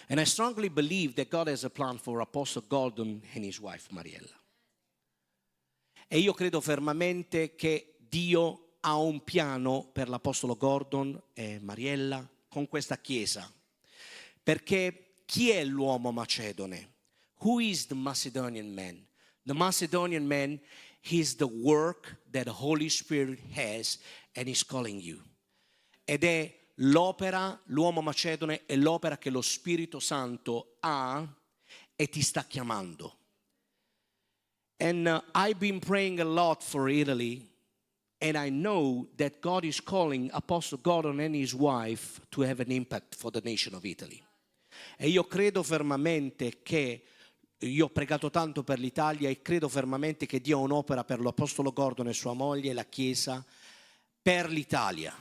And I strongly believe that God has a plan for Apostle Gordon and his wife Mariella. E io credo fermamente che Dio ha un piano per l'Apostolo Gordon e Mariella con questa chiesa. Perché chi è l'uomo macedone? Who is the Macedonian man? The Macedonian man is the work that the Holy Spirit has and is calling you. Ed è l'uomo macedone è l'opera che lo Spirito Santo ha e ti sta chiamando. And I've been praying a lot for Italy and I know that God is calling Apostle Gordon and his wife to have an impact for the nation of Italy. E io credo fermamente che, io ho pregato tanto per l'Italia e credo fermamente che Dio ha un'opera per l'Apostolo Gordon e sua moglie e la Chiesa per l'Italia.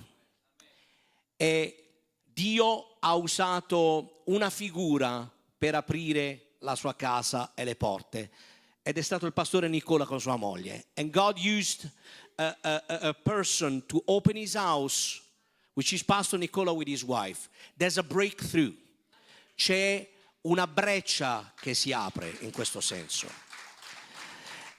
E Dio ha usato una figura per aprire la sua casa e le porte. Ed è stato il pastore Nicola con sua moglie. And God used a person to open his house, which is Pastor Nicola with his wife. There's a breakthrough. C'è una breccia che si apre in questo senso.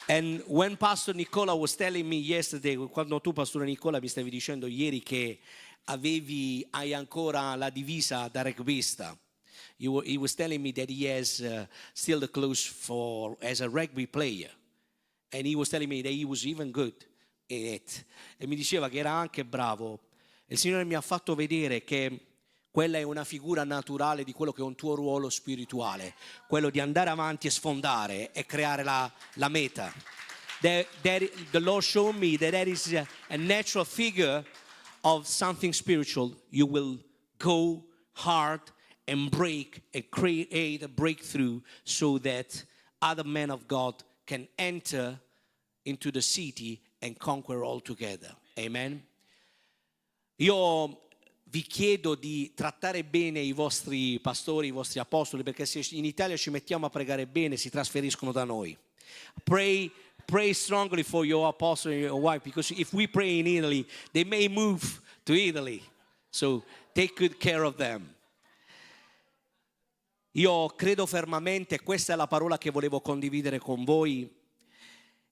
And when Pastor Nicola was telling me yesterday, quando tu Pastore Nicola mi stavi dicendo ieri che hai ancora la divisa da rugbista, he was telling me that he has still the clothes as a rugby player. And he was telling me that he was even good at it. E mi diceva che era anche bravo. Il Signore mi ha fatto vedere che quella è una figura naturale di quello che è un tuo ruolo spirituale, quello di andare avanti e sfondare e creare la meta. The Lord showed me that is a natural figure of something spiritual. You will go hard and break and create a breakthrough so that other men of God can enter into the city and conquer all together. Amen. Io vi chiedo di trattare bene i vostri pastori, i vostri apostoli, perché se in Italia ci mettiamo a pregare bene si trasferiscono da noi. Pray strongly for your apostle and your wife, because if we pray in Italy, they may move to Italy. So take good care of them. Io credo fermamente, questa è la parola che volevo condividere con voi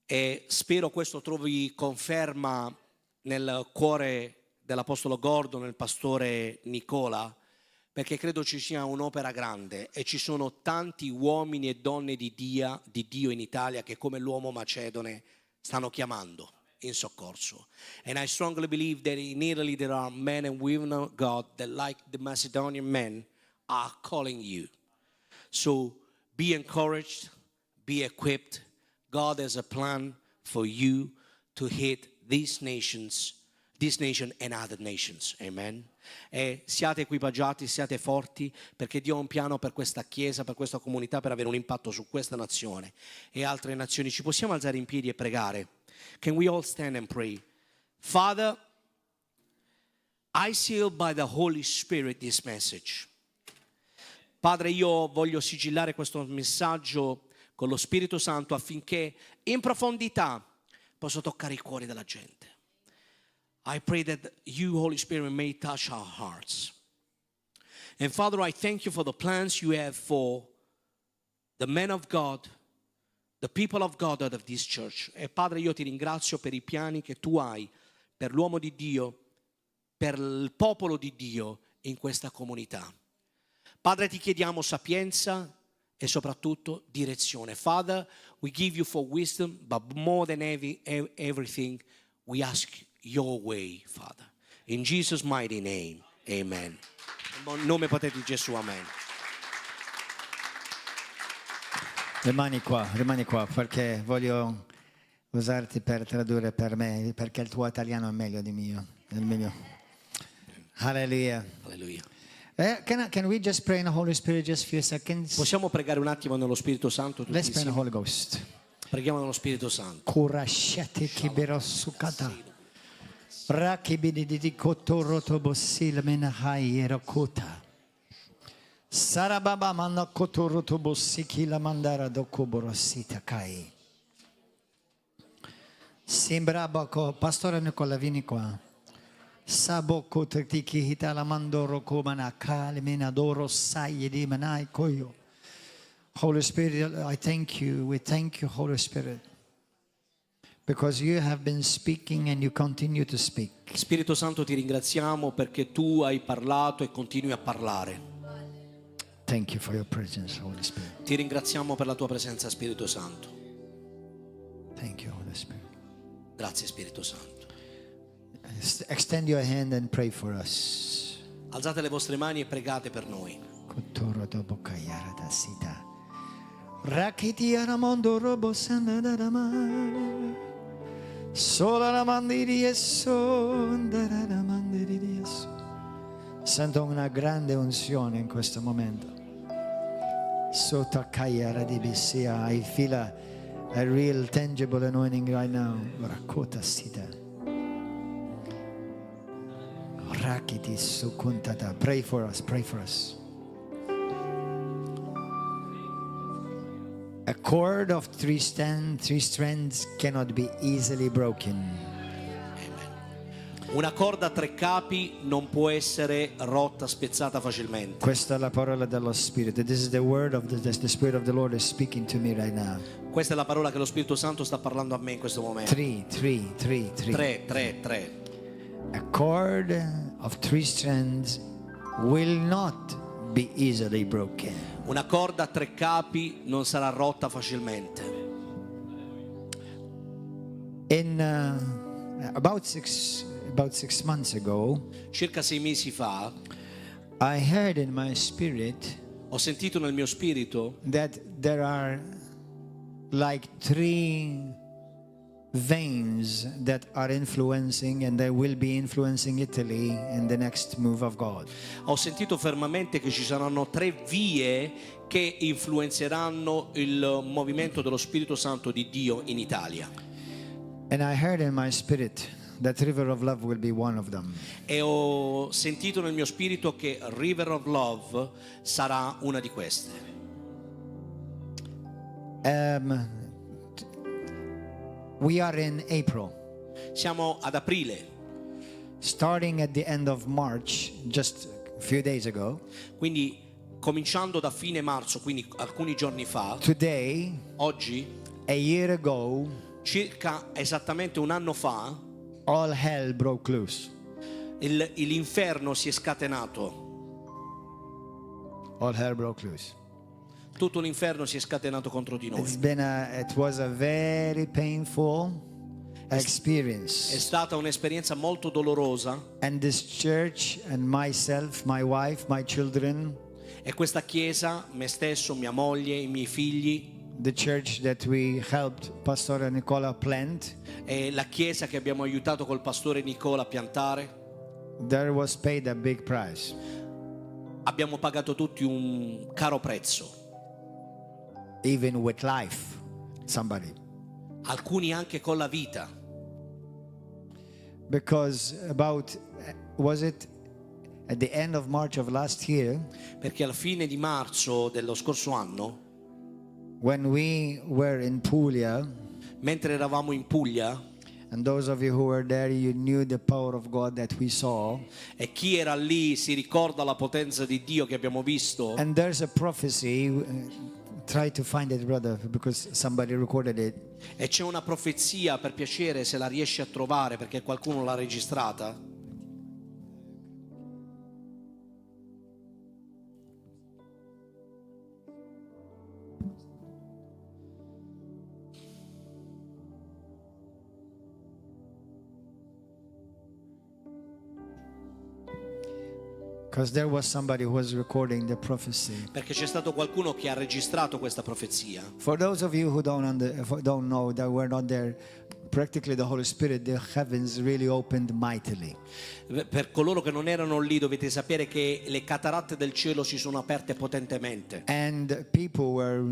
e spero questo trovi conferma nel cuore dell'Apostolo Gordon, nel pastore Nicola, perché credo ci sia un'opera grande e ci sono tanti uomini e donne di Dio in Italia che come l'uomo macedone stanno chiamando in soccorso. And I strongly believe that in Italy there are men and women of God that, like the Macedonian men, are calling you. So be encouraged, be equipped. God has a plan for you to hit these nations, this nation and other nations. Amen. E siate equipaggiati, siate forti, perché Dio ha un piano per questa chiesa, per questa comunità, per avere un impatto su questa nazione e altre nazioni. Ci possiamo alzare in piedi e pregare? Can we all stand and pray? Father, I seal by the Holy Spirit this message. Padre, io voglio sigillare questo messaggio con lo Spirito Santo affinché in profondità possa toccare i cuori della gente. I pray that you, Holy Spirit, may touch our hearts. And Father, I thank you for the plans you have for the men of God, the people of God out of this church. E Padre, io ti ringrazio per i piani che tu hai per l'uomo di Dio, per il popolo di Dio in questa comunità. Padre, ti chiediamo sapienza e soprattutto direzione. Father, we give you for wisdom, but more than everything, we ask your way, Father. In Jesus' mighty name, amen. In nome potente di Gesù, amen. Rimani qua, perché voglio usarti per tradurre per me, perché il tuo italiano è meglio di mio. È meglio. Hallelujah. Alleluia. Can we just pray in the Holy Spirit just a few seconds? Possiamo pregare un attimo nello Spirito Santo tutti Let's pray in the insieme? Holy Ghost. Preghiamo nello Spirito Santo. Kurashate kiberosukata. Rakibidi kotorotobosil menahai erokota. Sarababa manakotorotobosikila mandara dokoborosita kai. Simbrabako, Pastore Nicola, vieni qua. Saboko tiki hitala mandoro komana kale menadoro sayedi manai koyo. Holy Spirit, I thank you. We thank you, Holy Spirit. Because you have been speaking and you continue to speak. Spirito Santo, ti ringraziamo perché tu hai parlato e continui a parlare. Thank you for your presence, Holy Spirit. Ti ringraziamo per la tua presenza, Spirito Santo. Thank you, Holy Spirit. Grazie, Spirito Santo. Extend your hand and pray for us. Alzate le vostre mani e pregate per noi. Kotoro dobo kayara da sita. Rakiti aramondo robo sanadama. Sola la mandiri esso, la mandiri esso. Sento una grande unzione in questo momento. Sotto kayara di bisia, I feel a real tangible anointing right now. Rakota sita. Rakiti sukuntata. Pray for us, pray for us. A cord of three strands cannot be easily broken. Una corda a 3 capi non può essere rotta, spezzata facilmente. Questa è la parola dello Spirito. This is the word of the Spirit of the Lord is speaking to me right now. Questa è la parola che lo Spirito Santo sta parlando a me in questo momento. 3. A cord of 3 strands will not be easily broken. Una corda a 3 capi non sarà rotta facilmente. In about six months ago, Circa 6 mesi fa I heard in my spirit Ho sentito nel mio spirito that there are like 3 veins that are influencing and they will be influencing Italy in the next move of God. Ho sentito fermamente che ci saranno 3 vie che influenzeranno il movimento dello Spirito Santo di Dio in Italia. And I heard in my spirit that River of Love will be one of them. E ho sentito nel mio spirito che River of Love sarà una di queste. We are in April. Siamo ad aprile, Starting at the end of March, just a few days ago, quindi cominciando da fine marzo, quindi alcuni giorni fa, today, oggi, a year ago, circa esattamente un anno fa, all hell broke loose. l'inferno si è scatenato. All hell broke loose. Tutto l'inferno si è scatenato contro di noi. It was a very painful experience. È stata un'esperienza molto dolorosa And this church and myself, my wife, my children, e questa chiesa, me stesso, mia moglie, i miei figli the church that we helped Pastor Nicola plant, e la chiesa che abbiamo aiutato col pastore Nicola a piantare, there was paid a big price. abbiamo pagato tutti un caro prezzo, Even with life, somebody. alcuni anche con la vita, Because was it at the end of March of last year, perché alla fine di marzo dello scorso anno, when we were in Puglia, mentre eravamo in Puglia, and those of you who were there, you knew the power of God that we saw. e chi era lì si ricorda la potenza di Dio che abbiamo visto, And there's a prophecy. Try to find it, brother, because somebody recorded it. e c'è una profezia, per piacere, se la riesci a trovare perché qualcuno l'ha registrata. Because there was somebody who was recording the prophecy. Perché c'è stato qualcuno che ha registrato questa profezia. For those of you who don't know, that were not there, practically the Holy Spirit, the heavens really opened mightily. Per coloro che non erano lì dovete sapere che le cataratte del cielo si sono aperte potentemente And people were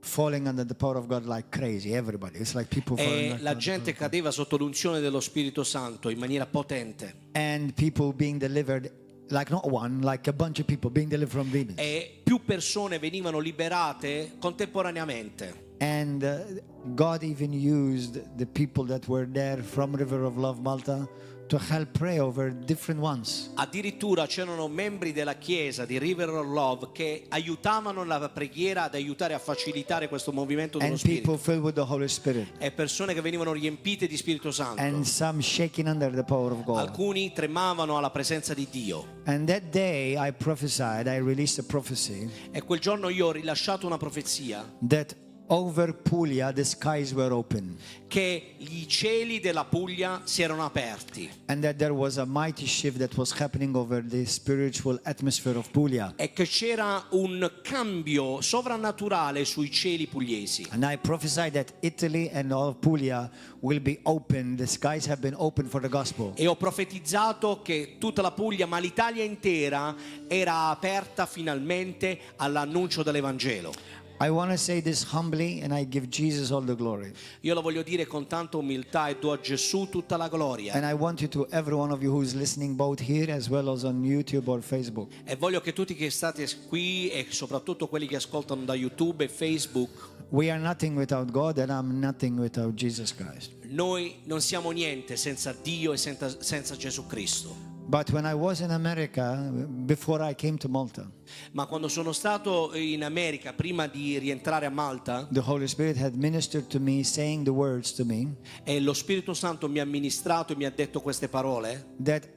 falling under the power of God like crazy. Everybody. It's like people falling e like la gente cadeva sotto l'unzione dello Spirito Santo in maniera potente and people being delivered, like not one, like a bunch of people being delivered from demons. e più persone venivano liberate contemporaneamente. And God even used the people that were there from River of Love Malta to help pray over different ones. Addirittura c'erano membri della chiesa di River of Love che aiutavano la preghiera ad aiutare a facilitare questo movimento dello And Spirito, people filled with the Holy Spirit. e persone che venivano riempite di Spirito Santo. And some shaking under the power of God. Alcuni tremavano alla presenza di Dio. And that day I prophesied, I released a prophecy E quel giorno io ho rilasciato una profezia that over Puglia the skies were open. che i cieli della Puglia si erano aperti And that there was a mighty shift that was happening over the spiritual atmosphere of Puglia. e che c'era un cambio sovrannaturale sui cieli pugliesi. And I prophesied that Italy and all of Puglia will be open. The skies have been opened for the gospel. E ho profetizzato che tutta la Puglia, ma l'Italia intera, era aperta finalmente all'annuncio dell'Evangelo. I want to say this humbly, and I give Jesus all the glory. Io lo voglio dire con tanta umiltà e do a Gesù tutta la gloria. And I want you to, every one of you who is listening both here as well as on YouTube or Facebook, E voglio che tutti che state qui e soprattutto quelli che ascoltano da YouTube e Facebook, we are nothing without God, and I'm nothing without Jesus Christ. noi non siamo niente senza Dio e senza Gesù Cristo. But when I was in America, before I came to Malta, Ma quando sono stato in America, prima di rientrare a Malta, the Holy Spirit had ministered to me, saying the words to me, e lo Spirito Santo mi ha ministrato e mi ha detto queste parole, that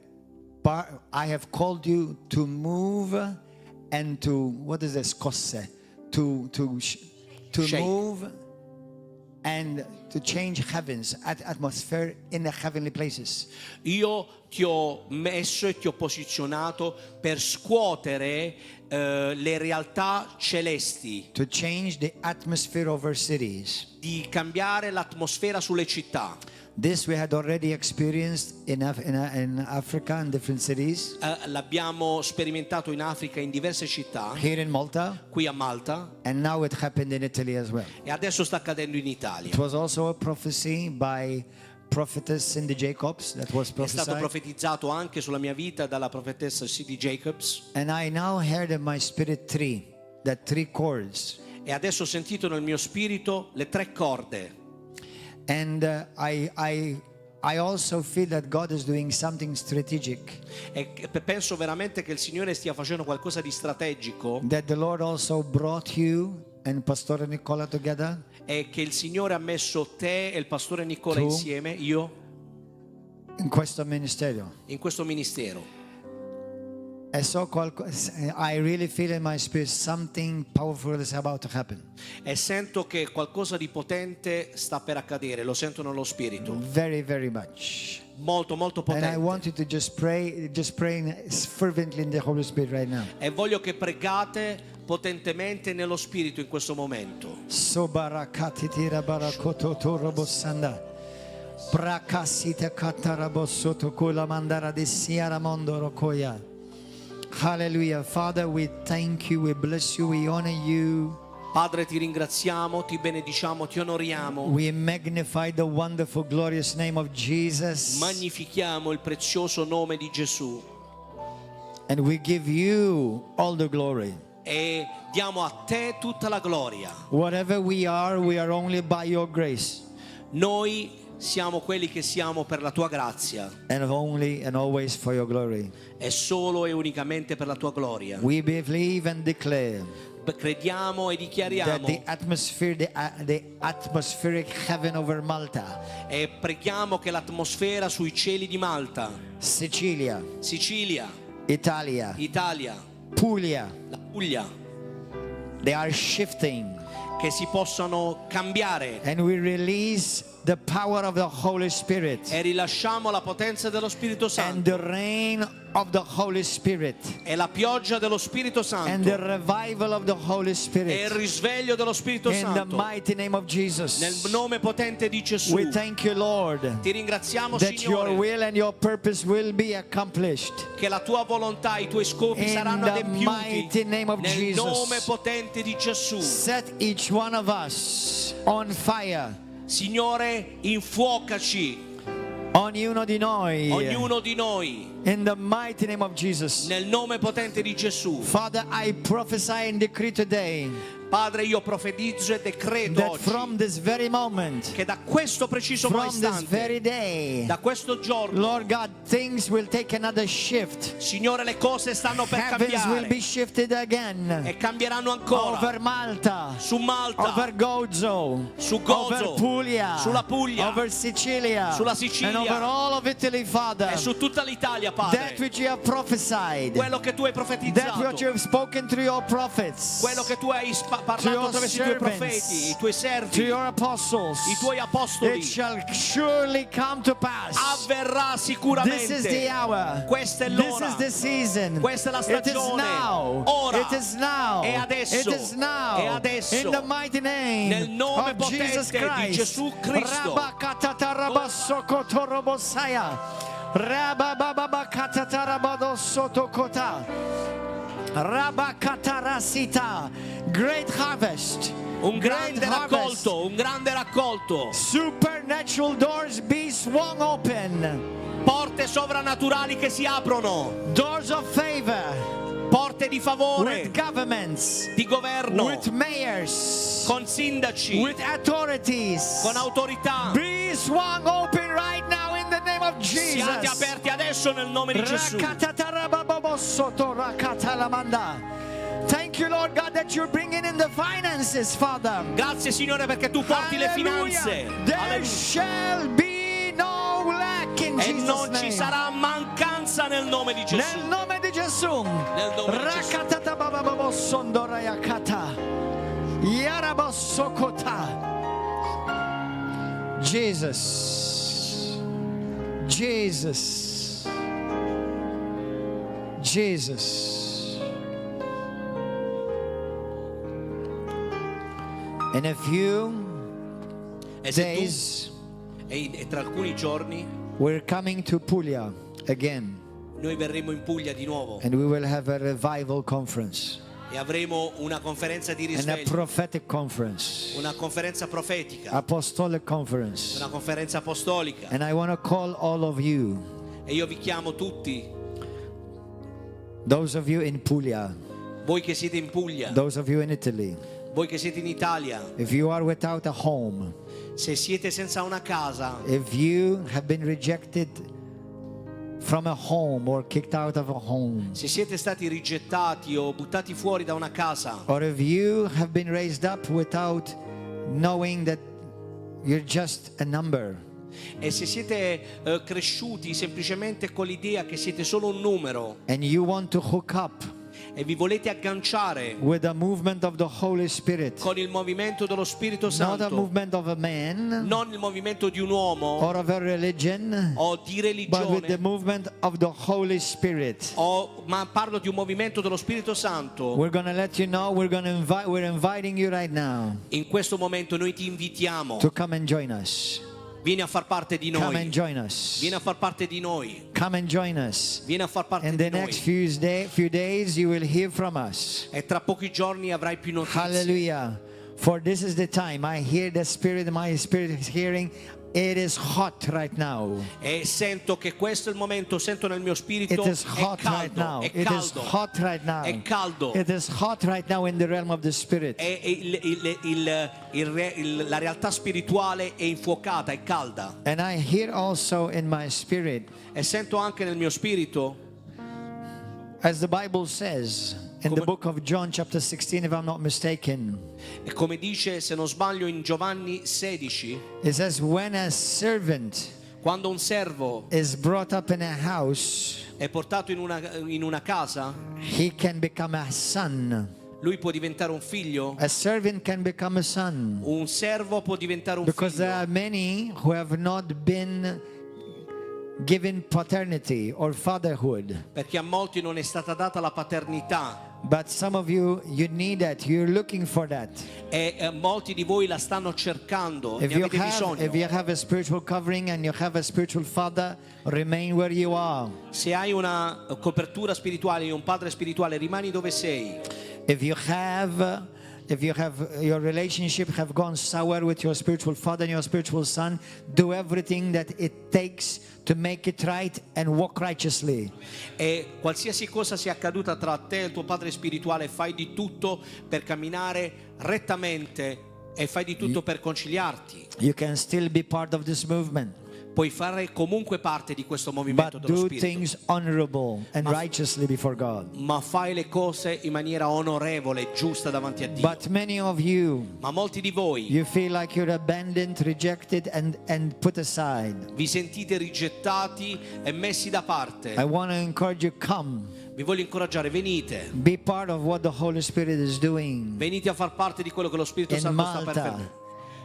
I have called you to move and to, what is this, scosse? To Shake. move and to change heavens, atmosphere in the heavenly places. Io ti ho messo e ti ho posizionato per scuotere le realtà celesti, To change the atmosphere over cities. di cambiare l'atmosfera sulle città. This we had already experienced in Africa, in different cities. L'abbiamo sperimentato in Africa in diverse città, Here in Malta, qui a Malta, and now it happened in Italy as well. e adesso sta accadendo in Italia. It was also a prophecy by prophetess Cindy Jacobs that was È stato prophesied. profetizzato anche sulla mia vita dalla profetessa Cindy Jacobs, And I now heard in my spirit that three chords. e adesso ho sentito nel mio spirito le 3 corde. And I also feel that God is doing something strategic. E penso veramente che il Signore stia facendo qualcosa di strategico, That the Lord also brought you and Pastor Nicola together e che il Signore ha messo te e il pastore Nicola Tu? insieme, io, in questo ministero. in questo ministero. E so I really feel in my spirit something powerful is about to happen. E sento che qualcosa di potente sta per accadere, lo sento nello spirito, Very, very much. molto molto And I potente. want you to just pray fervently in the Holy Spirit right now. E voglio che pregate potentemente nello spirito in questo momento. So barakati tira barakoto torobosanda. Prakasita katarabosoto kula mandara di siara mondo rokoya. Hallelujah. Father, we thank you, we bless you, we honor you. Padre, ti ringraziamo, ti benediciamo, ti onoriamo, We magnify the wonderful, glorious name of Jesus. magnifichiamo il prezioso nome di Gesù And we give you all the glory. e diamo a te tutta la gloria. Whatever we are only by your grace. Noi siamo quelli che siamo per la tua grazia, And only and always for your glory. è solo e unicamente per la tua gloria. We believe and declare Crediamo e that dichiariamo the atmospheric heaven over Malta, e preghiamo che l'atmosfera sui cieli di Malta, Sicilia, Sicilia, Italia, Italia, Puglia, la Puglia, they are shifting. che si possano cambiare, And we release the power of the Holy Spirit e rilasciamo la potenza dello Spirito and Santo the rain of the Holy Spirit e la pioggia dello Spirito and the Santo revival of the Holy e il Spirit risveglio dello Spirito in the Santo mighty name of nel Jesus. nome potente di Gesù. We thank you, Lord, Ti ringraziamo, that your Signore, will and your purpose will be accomplished. che la tua volontà, i tuoi scopi In saranno the mighty adempiuti name of nel Jesus. nome potente di Gesù. Set each one of us on fire. Signore, infuocaci Ognuno di noi. ognuno di noi In the mighty name of Jesus. nel nome potente di Gesù. Father, I prophesy and decree today Padre, io profetizzo e decreto that from oggi this very moment, che da questo preciso from this istante, very day, da questo giorno, Lord God, things will take another shift. Signore, le cose stanno per Heavens will cambiare be shifted again. e cambieranno ancora Over Malta, su Malta, over Gozo, su over Gozo, Puglia, sulla Puglia, over Sicilia, sulla Sicilia, and over all of Italy, Father. e su tutta l'Italia, That Padre. which you have prophesied, Quello che tu hai that profetizzato, what you have spoken through your prophets, quello che tu hai to parlato your attraverso i tuoi profeti, servants, i tuoi to servi, your apostles, i tuoi apostoli, it shall surely come to pass. avverrà This is the sicuramente. hour. Questa è This l'ora. is the season. Questa è la It is stagione. now. Ora. It is now. E adesso. It is now. E adesso. In the mighty name Nel nome of potente Jesus di Christ. Gesù Cristo. Rabakatatarabasokotoroboshaya. Rababababakatatarabadossotokota. Rabakatarasita. Great harvest. Un Great grande harvest. raccolto, un grande raccolto. Supernatural doors be swung open. Porte sovrannaturali che si aprono. Doors of favor Porte di favore, with governments, di governo, with mayors, con sindaci, with authorities. con autorità. Be swung open right now in the name of Siate Jesus. aperti adesso nel nome di Gesù. Thank you, Lord God, that you're bringing in the finances, Father. Grazie, Signore, perché tu porti le finanze. There Alleluia. shall be no lack in E Jesus' non ci name. sarà mancanza nel nome di Gesù. Nel nome di Gesù. Nel nome di Gesù. Rakatata babababosondorayakata. Yarabosokota. Jesus. Jesus. Jesus. In a few E se tu- days, e tra alcuni giorni we're coming to Puglia again, noi verremo in Puglia di nuovo and we will have a revival conference e avremo una conferenza di and a risveglio, prophetic conference, una conferenza profetica, apostolic conference. una conferenza apostolica. And I want to call all of you, E io vi chiamo tutti, those of you in Puglia, voi che siete in Puglia, those of you in Italy, voi che siete in Italia, if you are without a home, se siete senza una casa, if you have been rejected from a home or kicked out of a home, se siete stati rigettati o buttati fuori da una casa, or if you have been raised up without knowing that you're just a number, e se siete cresciuti semplicemente con l'idea che siete solo un numero and you want to hook up e vi volete agganciare with the movement of the Holy Spirit, con il movimento dello Spirito not the Santo, movement of a man non il movimento di un uomo or of a religion, o di but with the religione, movement of the Holy Spirit. ma parlo di un movimento dello Spirito Santo. We're going to let you know, we're inviting you right now In questo momento noi ti invitiamo, to come and join us. vieni a far parte di Come and noi, join us. vieni a far parte di noi, Come and join us. vieni a far parte In di the noi. next few days you will hear from us. E tra pochi giorni avrai più notizie. Hallelujah. For this is the time. I hear the Spirit, my spirit is hearing. It is hot right now. E sento che questo è il momento, sento nel mio spirito, It is è hot right now. caldo, è It is caldo, hot right now. è caldo. It is hot right now in the realm of the Spirit. E la realtà spirituale è infuocata, è calda. And I hear also in my spirit, E sento anche nel mio spirito, as the Bible says in the Come- book of John chapter 16, if I'm not mistaken, e come dice, se non sbaglio, in Giovanni 16, it says, when a servant quando un servo is brought up in a house, è portato in una casa, he can become a son. lui può diventare un figlio, A servant can become a son. un servo può diventare un Because there figlio. are many who have not been given paternity or fatherhood. Perché a molti non è stata data la paternità But some of you need that. You're looking for that. e molti di voi la stanno cercando, If ne you avete bisogno. have a spiritual covering and you have a spiritual father, remain where you are. Se hai una copertura spirituale e un padre spirituale, rimani dove sei. If you have your relationship have gone sour with your spiritual father and your spiritual son, do everything that it takes to make it right and walk righteously. E qualsiasi cosa sia accaduta tra te e il tuo padre spirituale, fai di tutto per camminare rettamente e fai di tutto per conciliarti. You can still be part of this movement, Puoi fare comunque parte di questo movimento but dello do Spirito, things honorable and righteously before God. ma fai le cose in maniera onorevole e giusta davanti a Dio. But many of you, Ma molti di voi you feel like you're abandoned, rejected, and put aside. vi sentite rigettati e messi da parte. I want to encourage you, come. Vi voglio incoraggiare, venite. Be part of what the Holy Spirit is doing. Venite a far parte di quello che lo Spirito In Santo sta per Malta, fare.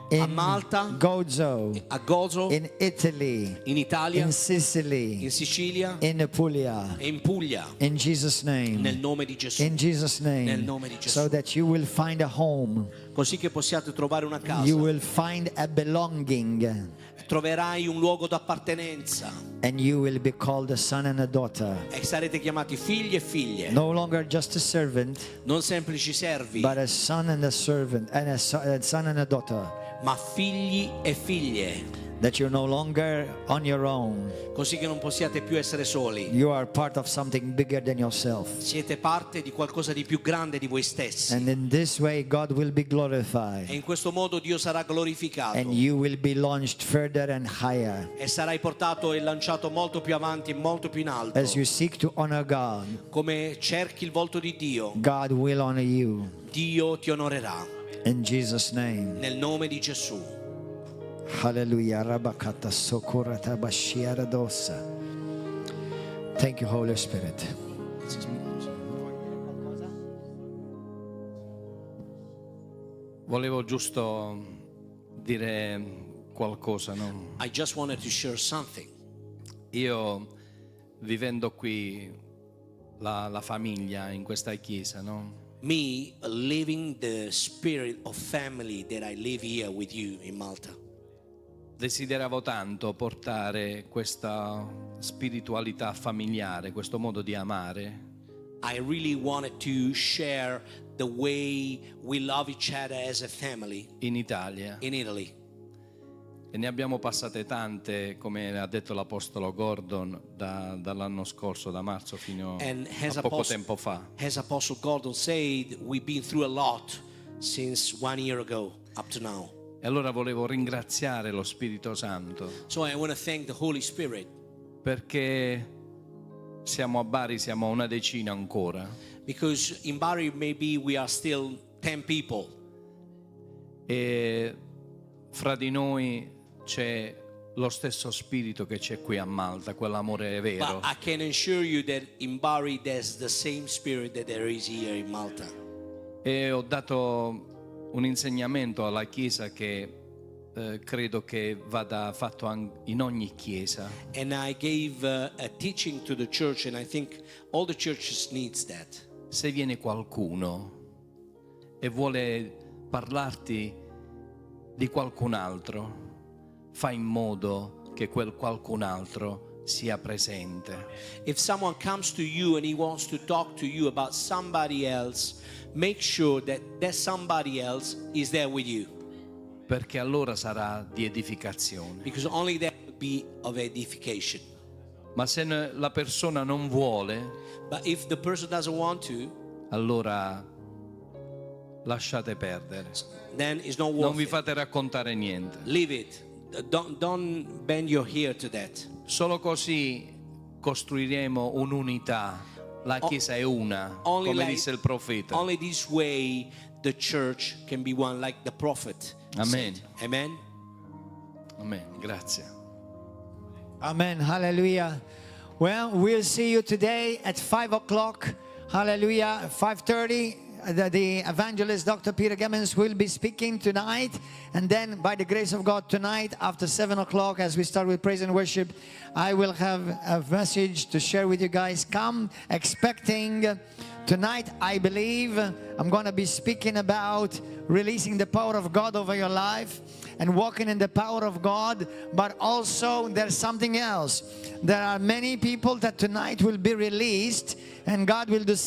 in Malta, Gozo, A Gozo, in Italy, in Italia, in Sicily, in Sicilia in Puglia. e in Puglia. In Jesus' name. Nel nome di Gesù. In Jesus' Nel name. nome di Gesù. So that you will find a home. Così che possiate trovare una casa. You will find a belonging. Troverai un luogo d'appartenenza And you will be called a son and a daughter. e sarete chiamati figli e figlie. No longer just a servant, Non semplici servi, but a son and a servant, and a son and a daughter. ma figli e figlie. That you're no longer on your own. Così che non possiate più essere soli. You are part of something bigger than yourself. Siete parte di qualcosa di più grande di voi stessi. And in this way, God will be E glorified. in questo modo Dio sarà glorificato. And you will be launched further and higher E sarai portato e lanciato molto più avanti e molto più in alto. as you seek to honor God. Come cerchi il volto di Dio, God will honor you Dio ti onorerà. in Jesus' name. Nel nome di Gesù. Hallelujah. Rabakata sokorata bashiara dosa. Thank you, Holy Spirit. Volevo giusto dire qualcosa, no? I just wanted to share something. Io vivendo qui la famiglia in questa chiesa, no? Me living the spirit of family that I live here with you in Malta. Desideravo tanto portare questa spiritualità familiare, questo modo di amare I really wanted to share the way we love each other as a family in Italia. in Italy. E ne abbiamo passate tante, come ha detto l'Apostolo Gordon, dall'anno scorso, da marzo fino And a poco tempo fa. as Apostle Gordon said, we've been through a lot since 1 year ago up to now. E allora volevo ringraziare lo Spirito Santo, So I want to thank the Holy Spirit perché siamo a Bari, siamo una decina ancora, because in Bari maybe we are still 10 people. e fra di noi c'è lo stesso spirito che c'è qui a Malta, quell'amore vero. But I can assure you that in Bari there's the same spirit that there is here in Malta. E ho dato un insegnamento alla Chiesa che credo che vada fatto in ogni Chiesa, And I gave a teaching to the church, and I think all the churches needs that. se viene qualcuno e vuole parlarti di qualcun altro, fa in modo che quel qualcun altro sia presente. If someone comes to you and he wants to talk to you about somebody else, make sure that that somebody else is there with you, Perché allora sarà di edificazione. because only that will be of edification. Ma se la persona non vuole, But if the person doesn't want to, allora lasciate perdere. then it's not Non worth vi it. fate raccontare niente. Leave it. Don't bend your ear to that. Solo così costruiremo un'unità. La Chiesa è una, Only come like- disse il profeta. Only this way the church can be one, like the prophet Amen. said. Amen. Amen. Grazie. Amen. Hallelujah. Well, we'll see you today at 5 o'clock. Hallelujah. 5:30. The evangelist Dr. Peter Gemmens will be speaking tonight. And then, by the grace of God, tonight after 7 o'clock, as we start with praise and worship, I will have a message to share with you guys. Come expecting. Tonight, I believe I'm going to be speaking about releasing the power of God over your life and walking in the power of God. But also, there's something else. There are many people that tonight will be released, and God will do something.